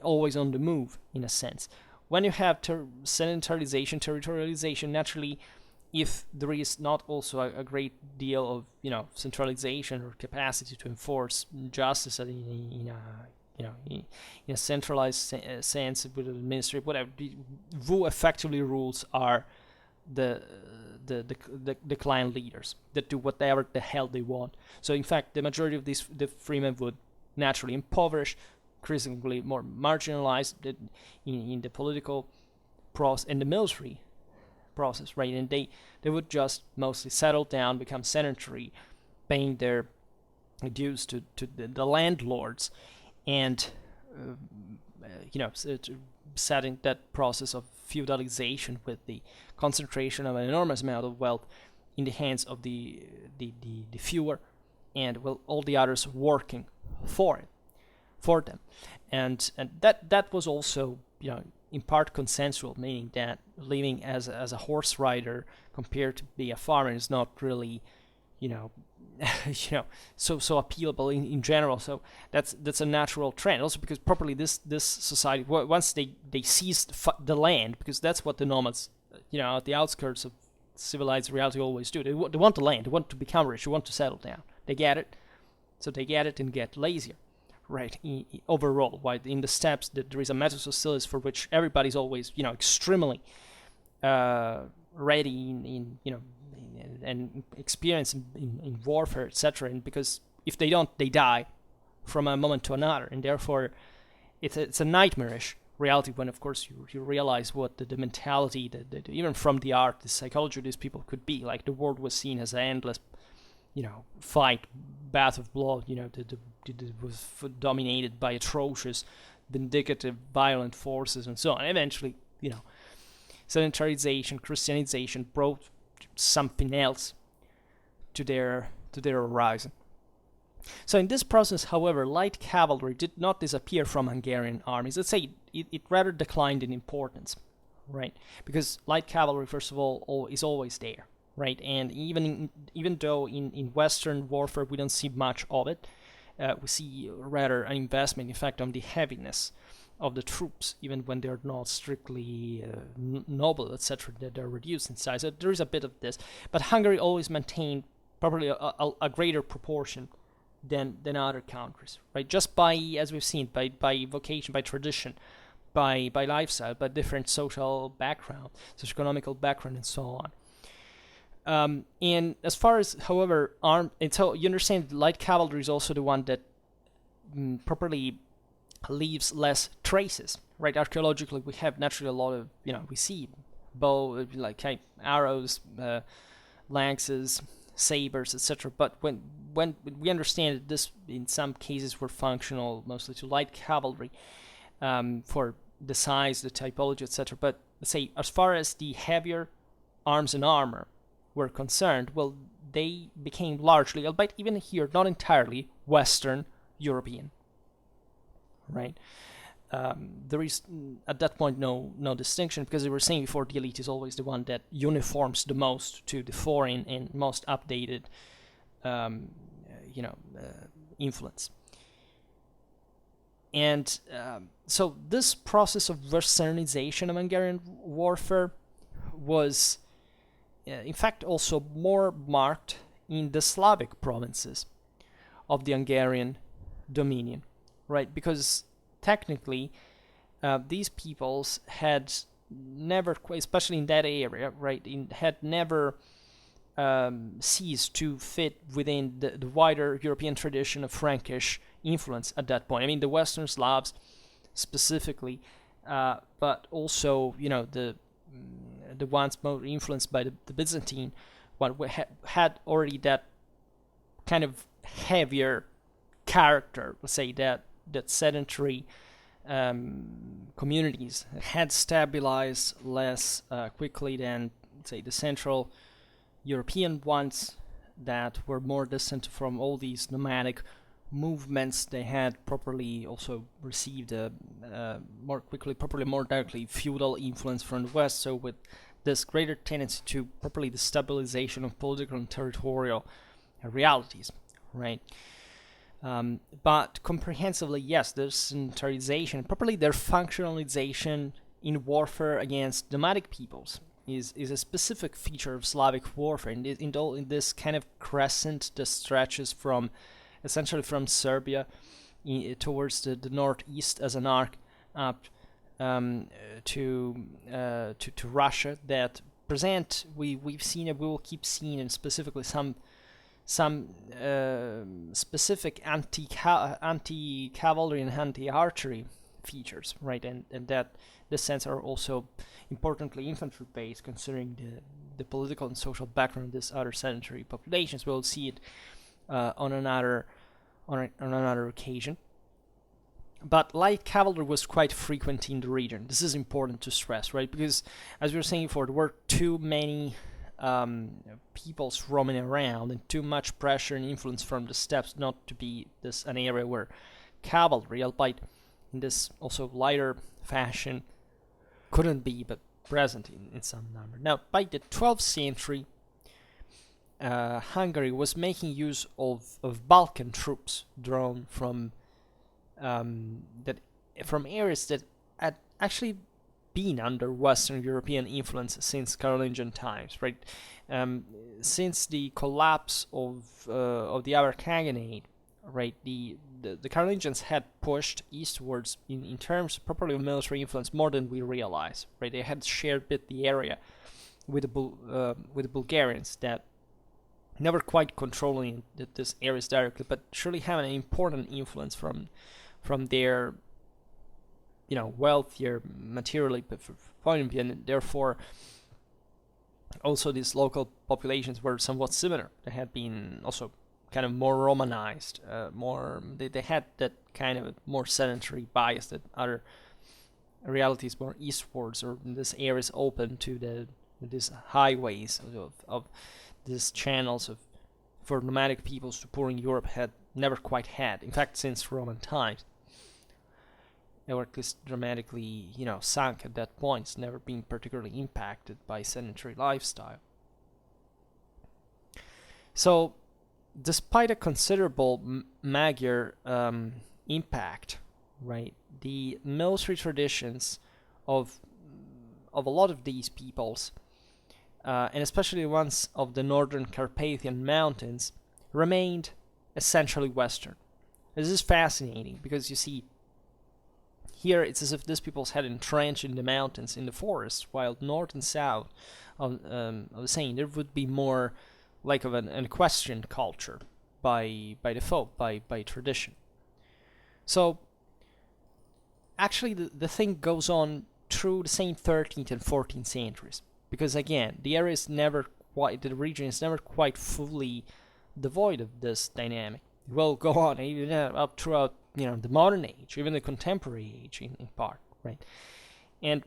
S1: Always on the move, in a sense. When you have sedentarization, territorialization, naturally, if there is not also a great deal of centralization or capacity to enforce justice in in a centralized sense with the ministry, whatever. Who effectively rules are the clan leaders that do whatever the hell they want. So in fact, the majority of the freemen would naturally impoverish, increasingly more marginalized in the political process and the military process, right? And they would just mostly settle down, become sedentary, paying their dues to the landlords, and setting that process of feudalization with the concentration of an enormous amount of wealth in the hands of the fewer, and all the others working for them, and that was also in part consensual, meaning that living as a horse rider compared to be a farmer is not really so appealable in general. So that's a natural trend. Also because properly this society, once they seized the land, because that's what the nomads at the outskirts of civilized reality always do. They want the land. They want to become rich. They want to settle down. They get it, so they get it and get lazier, right? Overall, while in the steppes there is a metus hostilitas for which everybody's always extremely ready and experienced in warfare, etc. And because if they don't, they die from a moment to another, and therefore it's a nightmarish reality when, of course, you realize what the mentality that even from the art, the psychology of these people could be. Like the world was seen as an endless, fight, bath of blood. That was dominated by atrocious, vindictive, violent forces and so on. And eventually, sedentarization, Christianization brought something else to their horizon. So in this process, however, light cavalry did not disappear from Hungarian armies. Let's say it rather declined in importance, right? Because light cavalry, first of all, is always there, right? And even though in Western warfare we don't see much of it, we see rather an investment, in fact, on the heaviness of the troops, even when they're not strictly noble, etc., that they're reduced in size. So there is a bit of this, but Hungary always maintained probably a greater proportion than other countries, right? Just by, as we've seen, by vocation, by tradition, by lifestyle, by different social background, socioeconomical background, and so on. And as far as, however, and so you understand, light cavalry is also the one that properly leaves less traces, right? Archaeologically, we have naturally a lot of, we see bow, like arrows, lances, sabers, etc. But when we understand that this, in some cases, were functional mostly to light cavalry for the size, the typology, etc. But let's say, as far as the heavier arms and armor were concerned, well, they became largely, albeit even here, not entirely, Western European. Right, there is at that point no distinction, because we were saying before, the elite is always the one that uniforms the most to the foreign and most updated, influence. And so this process of Westernization of Hungarian warfare was, in fact, also more marked in the Slavic provinces of the Hungarian dominion. Right, because technically, these peoples had never, especially in that area, right, had never ceased to fit within the wider European tradition of Frankish influence at that point. I mean, the Western Slavs specifically, but also, the ones more influenced by the Byzantine one had already that kind of heavier character, let's say, that sedentary communities had stabilized less quickly than, say, the Central European ones that were more distant from all these nomadic movements. They had properly also received more quickly, properly more directly, feudal influence from the West, so with this greater tendency to properly the stabilization of political and territorial realities, right? But comprehensively, yes, there's centralization, properly their functionalization in warfare against nomadic peoples is a specific feature of Slavic warfare, and in this kind of crescent that stretches from essentially from Serbia towards the northeast as an arc up to Russia that present we've seen and we will keep seeing, and specifically some specific anti-cavalry and anti-archery features, right? And that the sense are also importantly infantry based, considering the political and social background of this other sedentary populations. We'll see it on another occasion. But light cavalry was quite frequent in the region. This is important to stress, right? Because as we were saying before, there were too many peoples roaming around and too much pressure and influence from the steppes not to be this an area where cavalry, albeit in this also lighter fashion, couldn't be but present in some number. Now, by the 12th century, Hungary was making use of Balkan troops drawn from areas that had actually been under Western European influence since Carolingian times, right? Since the collapse of the Avar Khaganate, right, the Carolingians had pushed eastwards in terms properly of military influence more than we realize, right? They had shared a bit the area with the Bulgarians that never quite controlling this areas directly, but surely having an important influence from their wealthier materially point of view, and therefore also these local populations were somewhat similar. They had been also kind of more Romanized, they had that kind of more sedentary bias that other realities more eastwards, or this areas open to these highways of these channels for nomadic peoples to pouring Europe had never quite had. In fact, since Roman times, they were at least dramatically, sunk at that point. It's never been particularly impacted by sedentary lifestyle. So, despite a considerable Magyar impact, right, the military traditions of a lot of these peoples, and especially the ones of the northern Carpathian mountains, remained essentially Western. This is fascinating because you see, here it's as if these peoples had entrenched in the mountains, in the forests, while north and south of the same, there would be more like of an equestrian culture by the folk, by tradition. So actually the thing goes on through the same 13th and 14th centuries, because again, the region is never quite fully devoid of this dynamic. It will go on even up throughout the modern age, even the contemporary age in part, right? And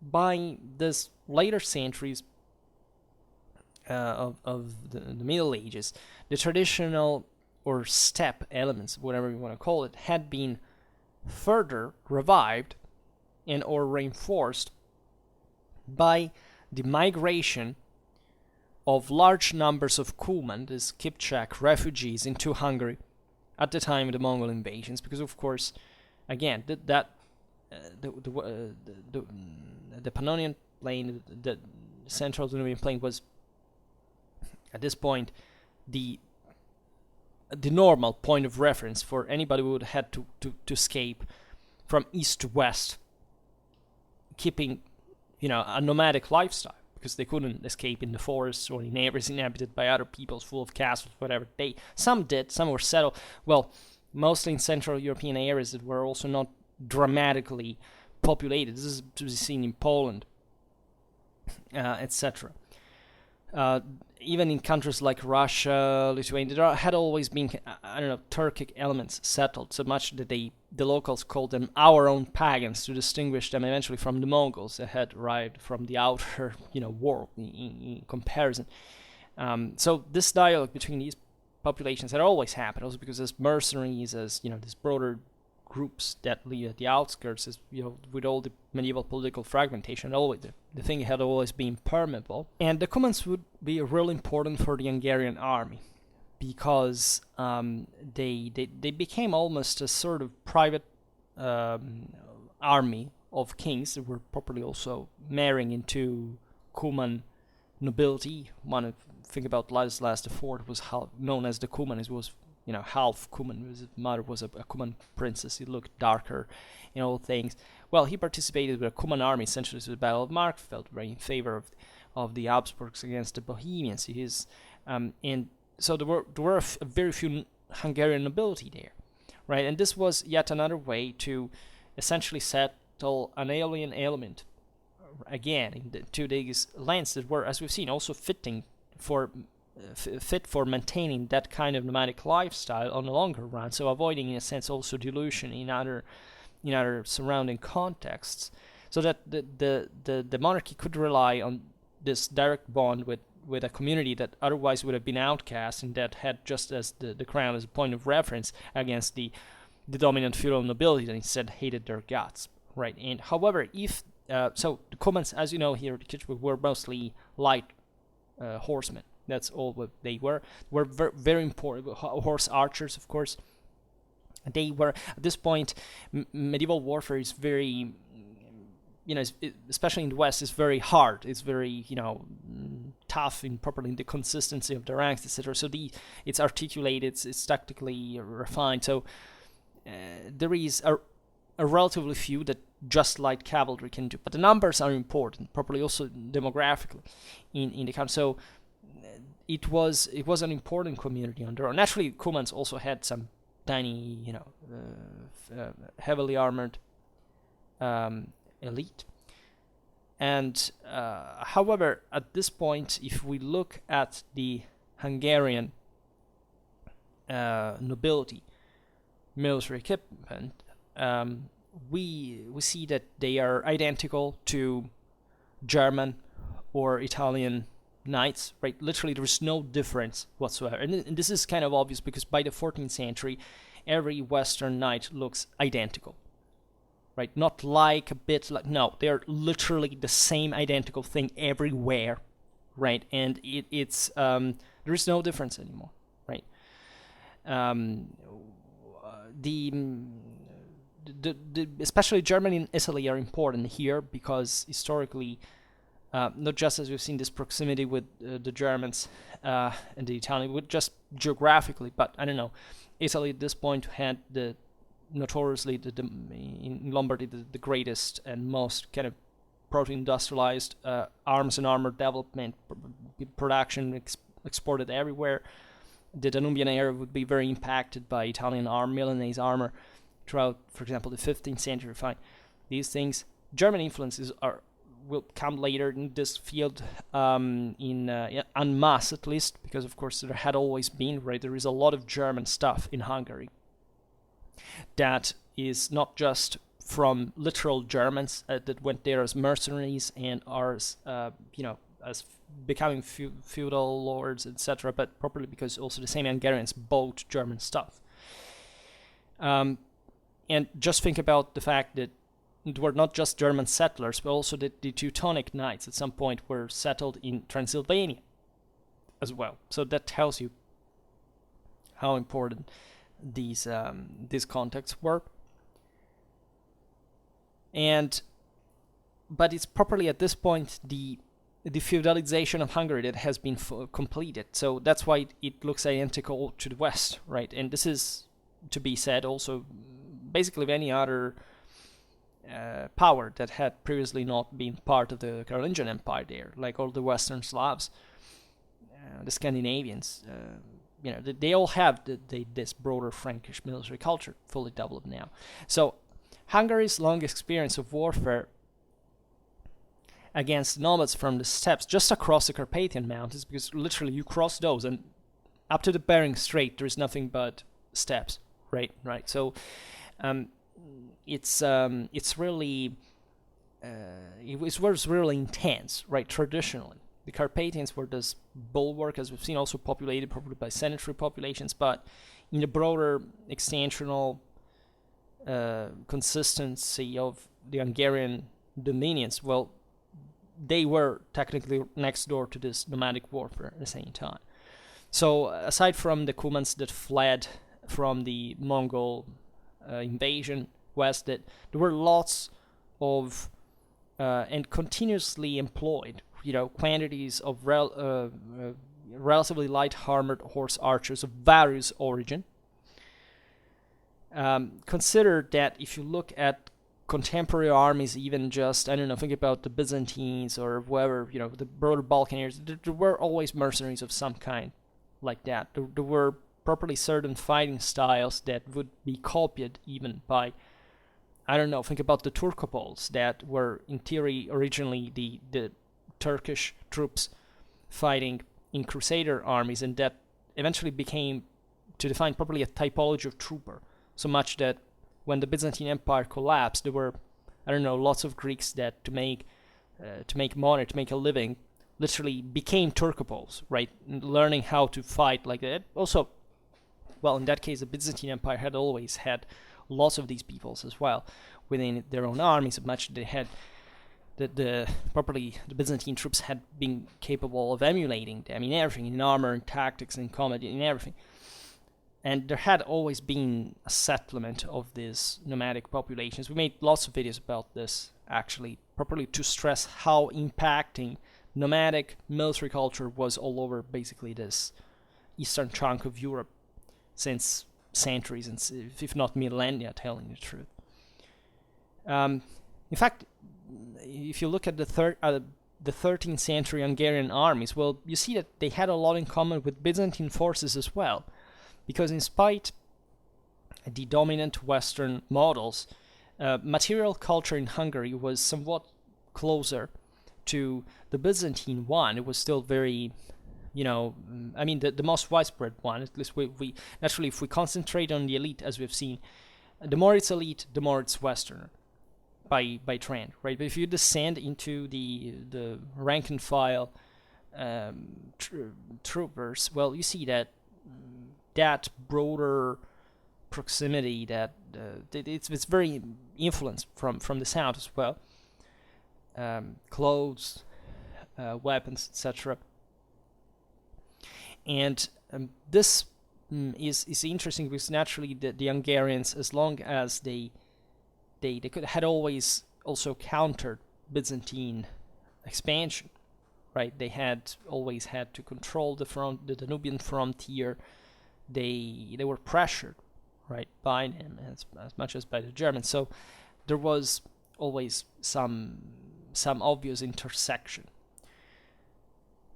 S1: by this later centuries of the Middle Ages, the traditional or steppe elements, whatever you want to call it, had been further revived and or reinforced by the migration of large numbers of Kuman, these Kipchak refugees, into Hungary at the time of the Mongol invasions, because of course, again, the Pannonian Plain, the central Danubian Plain was at this point the normal point of reference for anybody who would have had to escape from east to west, keeping a nomadic lifestyle, because they couldn't escape in the forests or in areas inhabited by other peoples full of castles, whatever. Some did, some were settled, well, mostly in Central European areas that were also not dramatically populated. This is to be seen in Poland, etc. Even in countries like Russia, Lithuania, there had always been, Turkic elements settled, so much that the locals called them our own pagans to distinguish them eventually from the Mongols that had arrived from the outer, world in comparison. So this dialogue between these populations had always happened, also because as mercenaries, as these broader groups that live at the outskirts, as with all the medieval political fragmentation, always the thing had always been permeable. And the Cumans would be really important for the Hungarian army, because they became almost a sort of private army of kings that were properly also marrying into Cuman nobility. Think about Ladislas IV was known as the Cuman. It was half Cuman. His mother was a Cuman princess. He looked darker in all things. Well, he participated with a Cuman army, essentially to the Battle of Markfeld, very in favor of the Habsburgs against the Bohemians. And so there were a very few Hungarian nobility there, right? And this was yet another way to essentially settle an alien element again into these lands that were, as we've seen, also fit for maintaining that kind of nomadic lifestyle on the longer run. So avoiding, in a sense, also dilution in other surrounding contexts, so that the monarchy could rely on this direct bond with a community that otherwise would have been outcast and that had just as the crown as a point of reference against the dominant feudal nobility that instead hated their guts, right? And however, so the Cumans, as you know here at Kitchener, were mostly light horsemen. That's all what they were. Were very important horse archers, of course. They were at this point. Medieval warfare is very, especially in the West, is very hard. It's very, tough in properly the consistency of the ranks, etc. So it's articulated, it's tactically refined. So there is a relatively few that just light cavalry can do, but the numbers are important, properly also demographically in the country. So it was an important community on their own. Naturally, Cumans also had some tiny, heavily armored elite. And however, at this point, if we look at the Hungarian nobility military equipment, we see that they are identical to German or Italian knights, right? Literally, there is no difference whatsoever. And this is kind of obvious because by the 14th century, every Western knight looks identical, right? Not like a bit like, no, they're literally the same identical thing everywhere, right? And it's there is no difference anymore, right? Especially Germany and Italy are important here because historically, not just as we've seen this proximity with the Germans and the Italians, with just geographically, but I don't know, Italy at this point had notoriously in Lombardy the greatest and most kind of proto-industrialized arms and armor development, production exported everywhere. The Danubian area would be very impacted by Italian Milanese armor throughout, for example, the 15th century. Fine, these things, German influences will come later in this field en masse, at least, because of course there had always been, right? There is a lot of German stuff in Hungary that is not just from literal Germans that went there as mercenaries and are as becoming feudal lords, etc., but properly because also the same Hungarians bought German stuff. And just think about the fact that it were not just German settlers, but also the Teutonic Knights at some point were settled in Transylvania as well. So that tells you how important these contacts were. But it's properly at this point the feudalization of Hungary that has been completed. So that's why it looks identical to the West, right? And this is to be said also basically of any other power that had previously not been part of the Carolingian Empire there, like all the Western Slavs, the Scandinavians, they all have this broader Frankish military culture fully developed now. So Hungary's long experience of warfare against nomads from the steppes just across the Carpathian Mountains, because literally you cross those and up to the Bering Strait there is nothing but steppes, right? So it's really it was really intense, right? Traditionally, the Carpathians were this bulwark, as we've seen, also populated probably by sedentary populations, but in the broader extensional consistency of the Hungarian dominions, well, they were technically next door to this nomadic warfare at the same time. So aside from the Cumans that fled from the Mongol invasion west, that there were lots of and continuously employed, quantities of relatively light armored horse archers of various origin, Consider that if you look at contemporary armies, even just, I don't know, think about the Byzantines or whoever, the broader Balkan areas, there were always mercenaries of some kind like that. There were properly certain fighting styles that would be copied even by, I don't know, think about the Turkopoles that were in theory originally the Turkish troops fighting in Crusader armies, and that eventually became, to define properly, a typology of trooper, so much that when the Byzantine Empire collapsed, there were, I don't know, lots of Greeks that to make money, to make a living, literally became Turkopoles, right? Learning how to fight like that. Also, well, in that case, the Byzantine Empire had always had lots of these peoples as well within their own armies, as much they had the Byzantine troops had been capable of emulating them in everything, in armor, in tactics, in combat, in everything. And there had always been a settlement of these nomadic populations. We made lots of videos about this, actually, properly to stress how impacting nomadic military culture was all over basically this eastern chunk of Europe since centuries, and if not millennia, telling the truth. In fact, if you look at the 13th century Hungarian armies, well, you see that they had a lot in common with Byzantine forces as well. Because in spite of the dominant Western models, material culture in Hungary was somewhat closer to the Byzantine one. It was still very, the most widespread one. At least we naturally, if we concentrate on the elite, as we've seen, the more it's elite, the more it's Western by trend, right? But if you descend into the rank and file troopers, well, you see that broader proximity, that it's very influenced from the South as well. Clothes, weapons, etc. And this is interesting because naturally the Hungarians, as long as they had always also countered Byzantine expansion, right? They had always had to control the Danubian frontier. They were pressured, right, by them as much as by the Germans. So there was always some obvious intersection.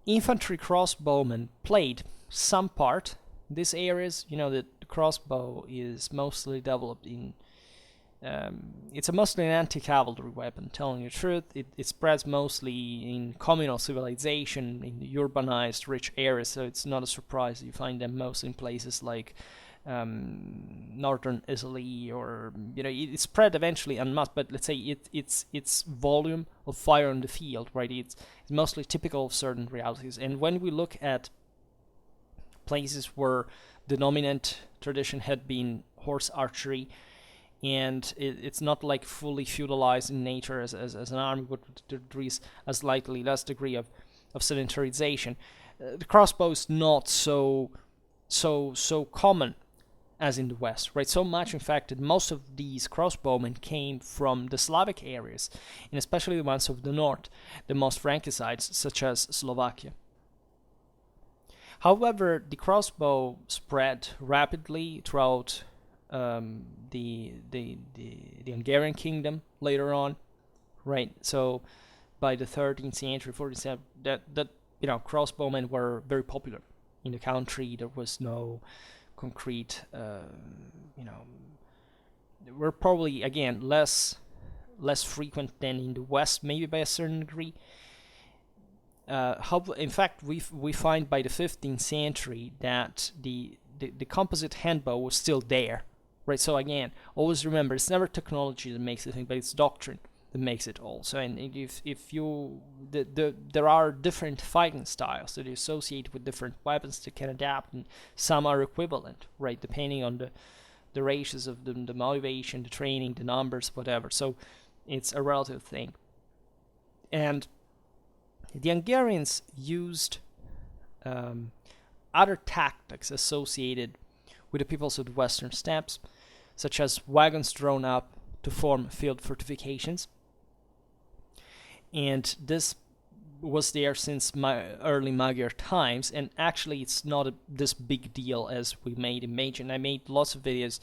S1: Infantry crossbowmen played some part in these areas. The crossbow is mostly developed in. It's mostly an anti-cavalry weapon, telling the truth. It spreads mostly in communal civilization, in the urbanized, rich areas, so it's not a surprise you find them mostly in places like northern Italy, or it spread eventually en masse, but let's say its volume of fire on the field, right? It's mostly typical of certain realities. And when we look at places where the dominant tradition had been horse archery, and it's not like fully feudalized in nature as an army, but there is a slightly less degree of sedentarization. The crossbow is not so common as in the West, right? So much, in fact, that most of these crossbowmen came from the Slavic areas, and especially the ones of the north, the most Frankicides, such as Slovakia. However, the crossbow spread rapidly throughout the Hungarian Kingdom later on, right? So by the 13th century, 14th century, that crossbowmen were very popular in the country. There was no concrete, they were probably again less frequent than in the West, maybe by a certain degree. In fact, we find by the 15th century that the composite handbow was still there. Right, so again, always remember, it's never technology that makes the thing, but it's doctrine that makes it all. So, and if you, there are different fighting styles that are associated with different weapons that can adapt, and some are equivalent, right, depending on the ratios of the motivation, the training, the numbers, whatever. So, it's a relative thing. And the Hungarians used other tactics associated with the peoples of the Western Steppes, such as wagons drawn up to form field fortifications. And this was there since early Magyar times, and actually it's not this big deal as we made imagine. I made lots of videos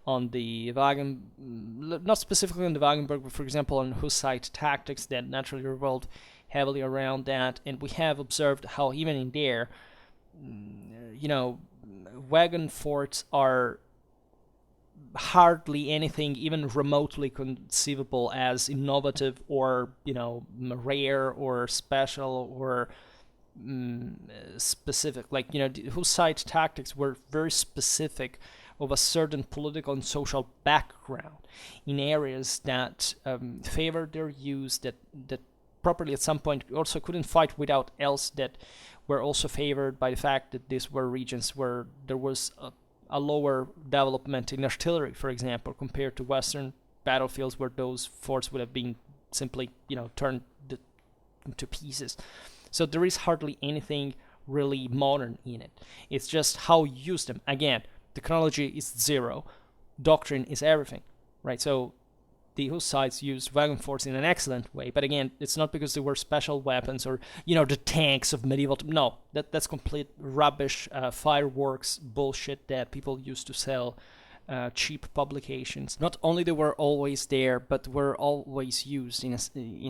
S1: on the not specifically on the Wagenburg, but for example on Hussite tactics that naturally revolved heavily around that. And we have observed how even in there, wagon forts are hardly anything even remotely conceivable as innovative or rare or special or specific. Like the Hussite tactics were very specific of a certain political and social background in areas that favored their use, that properly at some point also couldn't fight without else, that were also favored by the fact that these were regions where there was a lower development in artillery, for example, compared to Western battlefields where those forts would have been simply, turned to pieces. So there is hardly anything really modern in it. It's just how you use them. Again, technology is zero, doctrine is everything, right? So the Hussites used wagon forts in an excellent way, but again, it's not because they were special weapons or the tanks of medieval. No, that's complete rubbish, fireworks bullshit that people used to sell cheap publications. Not only they were always there, but were always used in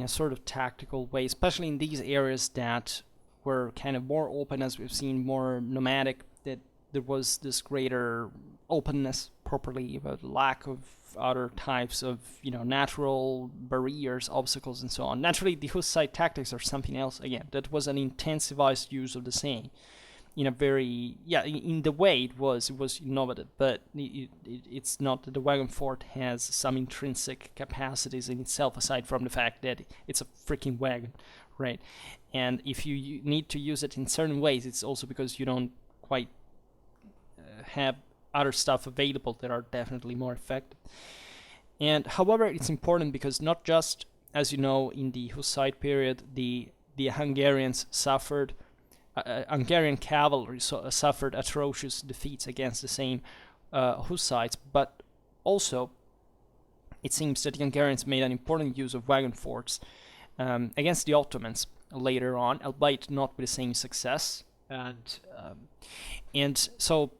S1: a sort of tactical way, especially in these areas that were kind of more open, as we've seen, more nomadic. That there was this greater openness, properly, but lack of other types of natural barriers, obstacles, and so on. Naturally, the Hussite tactics are something else. Again, that was an intensified use of the same in a very in the way it was innovative, but it's not that the wagon fort has some intrinsic capacities in itself aside from the fact that it's a freaking wagon, right? And if you need to use it in certain ways, it's also because you don't quite have other stuff available that are definitely more effective. And however, it's important because not just, as you know, in the Hussite period, the Hungarians suffered, Hungarian cavalry suffered atrocious defeats against the same Hussites, but also it seems that the Hungarians made an important use of wagon forts against the Ottomans later on, albeit not with the same success. And so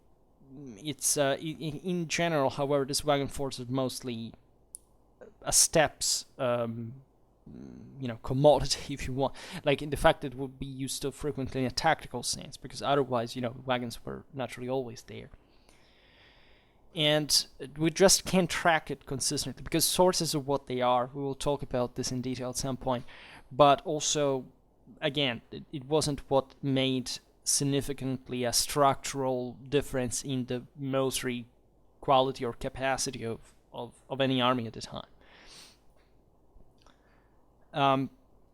S1: it's in general, however, this wagon force is mostly a steps commodity, if you want, like in the fact that it would be used so frequently in a tactical sense, because otherwise wagons were naturally always there, and we just can't track it consistently because sources are what they are. We will talk about this in detail at some point, but also again, it wasn't what made significantly a structural difference in the military quality or capacity of any army at the time.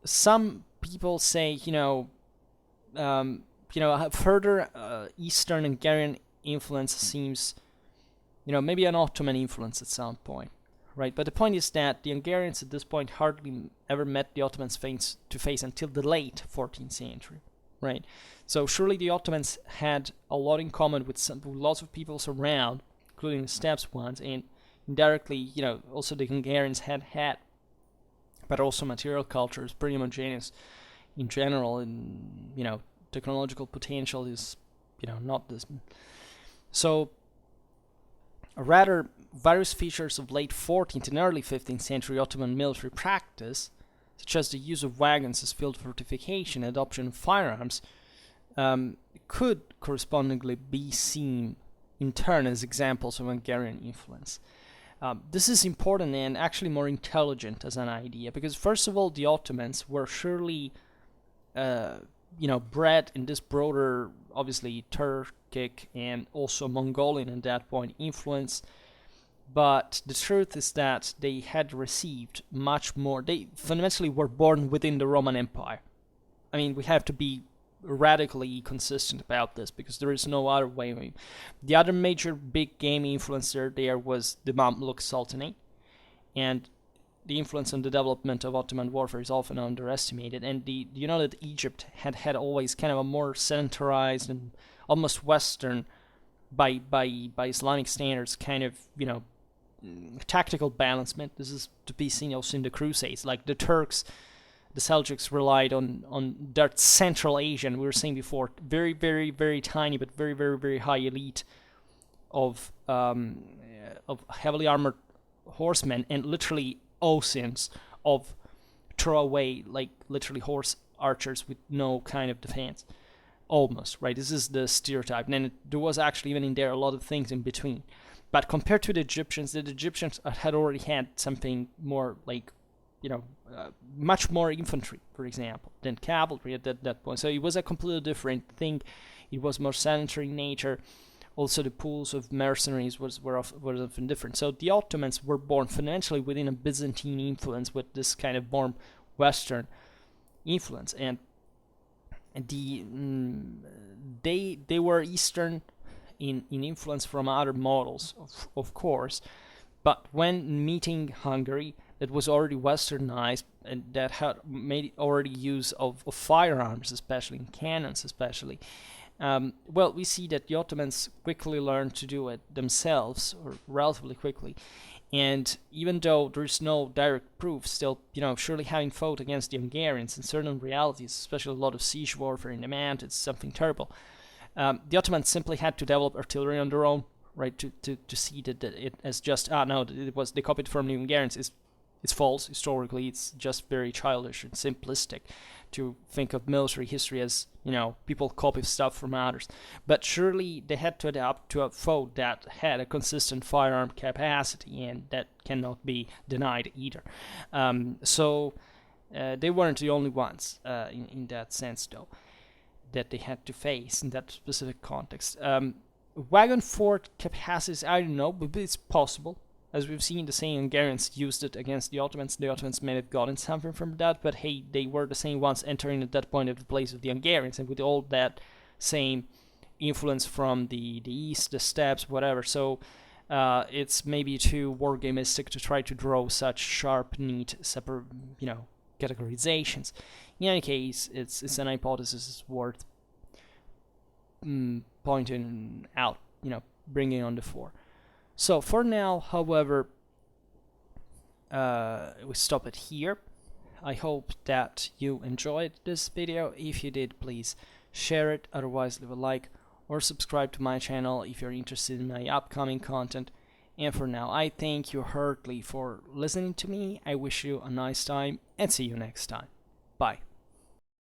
S1: Some people say, further Eastern Hungarian influence seems, maybe an Ottoman influence at some point, right? But the point is that the Hungarians at this point hardly ever met the Ottomans face to face until the late 14th century, right? So surely the Ottomans had a lot in common with lots of peoples around, including the steppes ones, and indirectly, also the Hungarians had, but also material culture is pretty homogeneous in general, and technological potential is not this. So rather, various features of late 14th and early 15th century Ottoman military practice, such as the use of wagons as field fortification and adoption of firearms, could correspondingly be seen in turn as examples of Hungarian influence. This is important and actually more intelligent as an idea, because first of all, the Ottomans were surely, bred in this broader, obviously Turkic and also Mongolian at that point influence. But the truth is that they had received much more. They fundamentally were born within the Roman Empire. I mean, we have to be radically consistent about this because there is no other way. I mean, the other major big game influencer there was the Mamluk Sultanate, and the influence on the development of Ottoman warfare is often underestimated. And that Egypt had always kind of a more centralized and almost Western, by Islamic standards, kind of tactical balancement. This is to be seen also in the Crusades. Like the Turks, the Seljuks relied on their Central Asian, we were saying before, very, very, very tiny but very, very, very high elite of of heavily armored horsemen and literally Osins of throwaway, like literally horse archers with no kind of defense. Almost, right? This is the stereotype. And then there was actually even in there a lot of things in between. But compared to the Egyptians had already had something more like, much more infantry, for example, than cavalry at that point. So it was a completely different thing. It was more sedentary in nature. Also, the pools of mercenaries were often different. So the Ottomans were born financially within a Byzantine influence with this kind of warm Western influence, and they were Eastern in influence from other models, of course. But when meeting Hungary, that was already westernized and that had made already use of firearms, especially in cannons, especially. We see that the Ottomans quickly learned to do it themselves, or relatively quickly. And even though there's no direct proof, still, surely having fought against the Hungarians in certain realities, especially a lot of siege warfare in the mountains, it's something terrible. The Ottomans simply had to develop artillery on their own, right, to see that it as just, they copied from the Hungarians. It's false. Historically, it's just very childish and simplistic to think of military history as, people copy stuff from others. But surely they had to adapt to a foe that had a consistent firearm capacity, and that cannot be denied either. They weren't the only ones in that sense, though, that they had to face in that specific context. Wagon fort capacities, I don't know, but it's possible. As we've seen, the same Hungarians used it against the Ottomans. The Ottomans may have gotten something from that, but hey, they were the same ones entering at that point at the place of the Hungarians, and with all that same influence from the east, the steppes, whatever. So it's maybe too wargamistic to try to draw such sharp, neat, separate, categorizations. In any case, it's an hypothesis worth pointing out, bringing on the fore. So for now, however, we stop it here. I hope that you enjoyed this video. If you did, please share it. Otherwise, leave a like or subscribe to my channel if you're interested in my upcoming content. And for now, I thank you heartily for listening to me. I wish you a nice time and see you next time. Bye.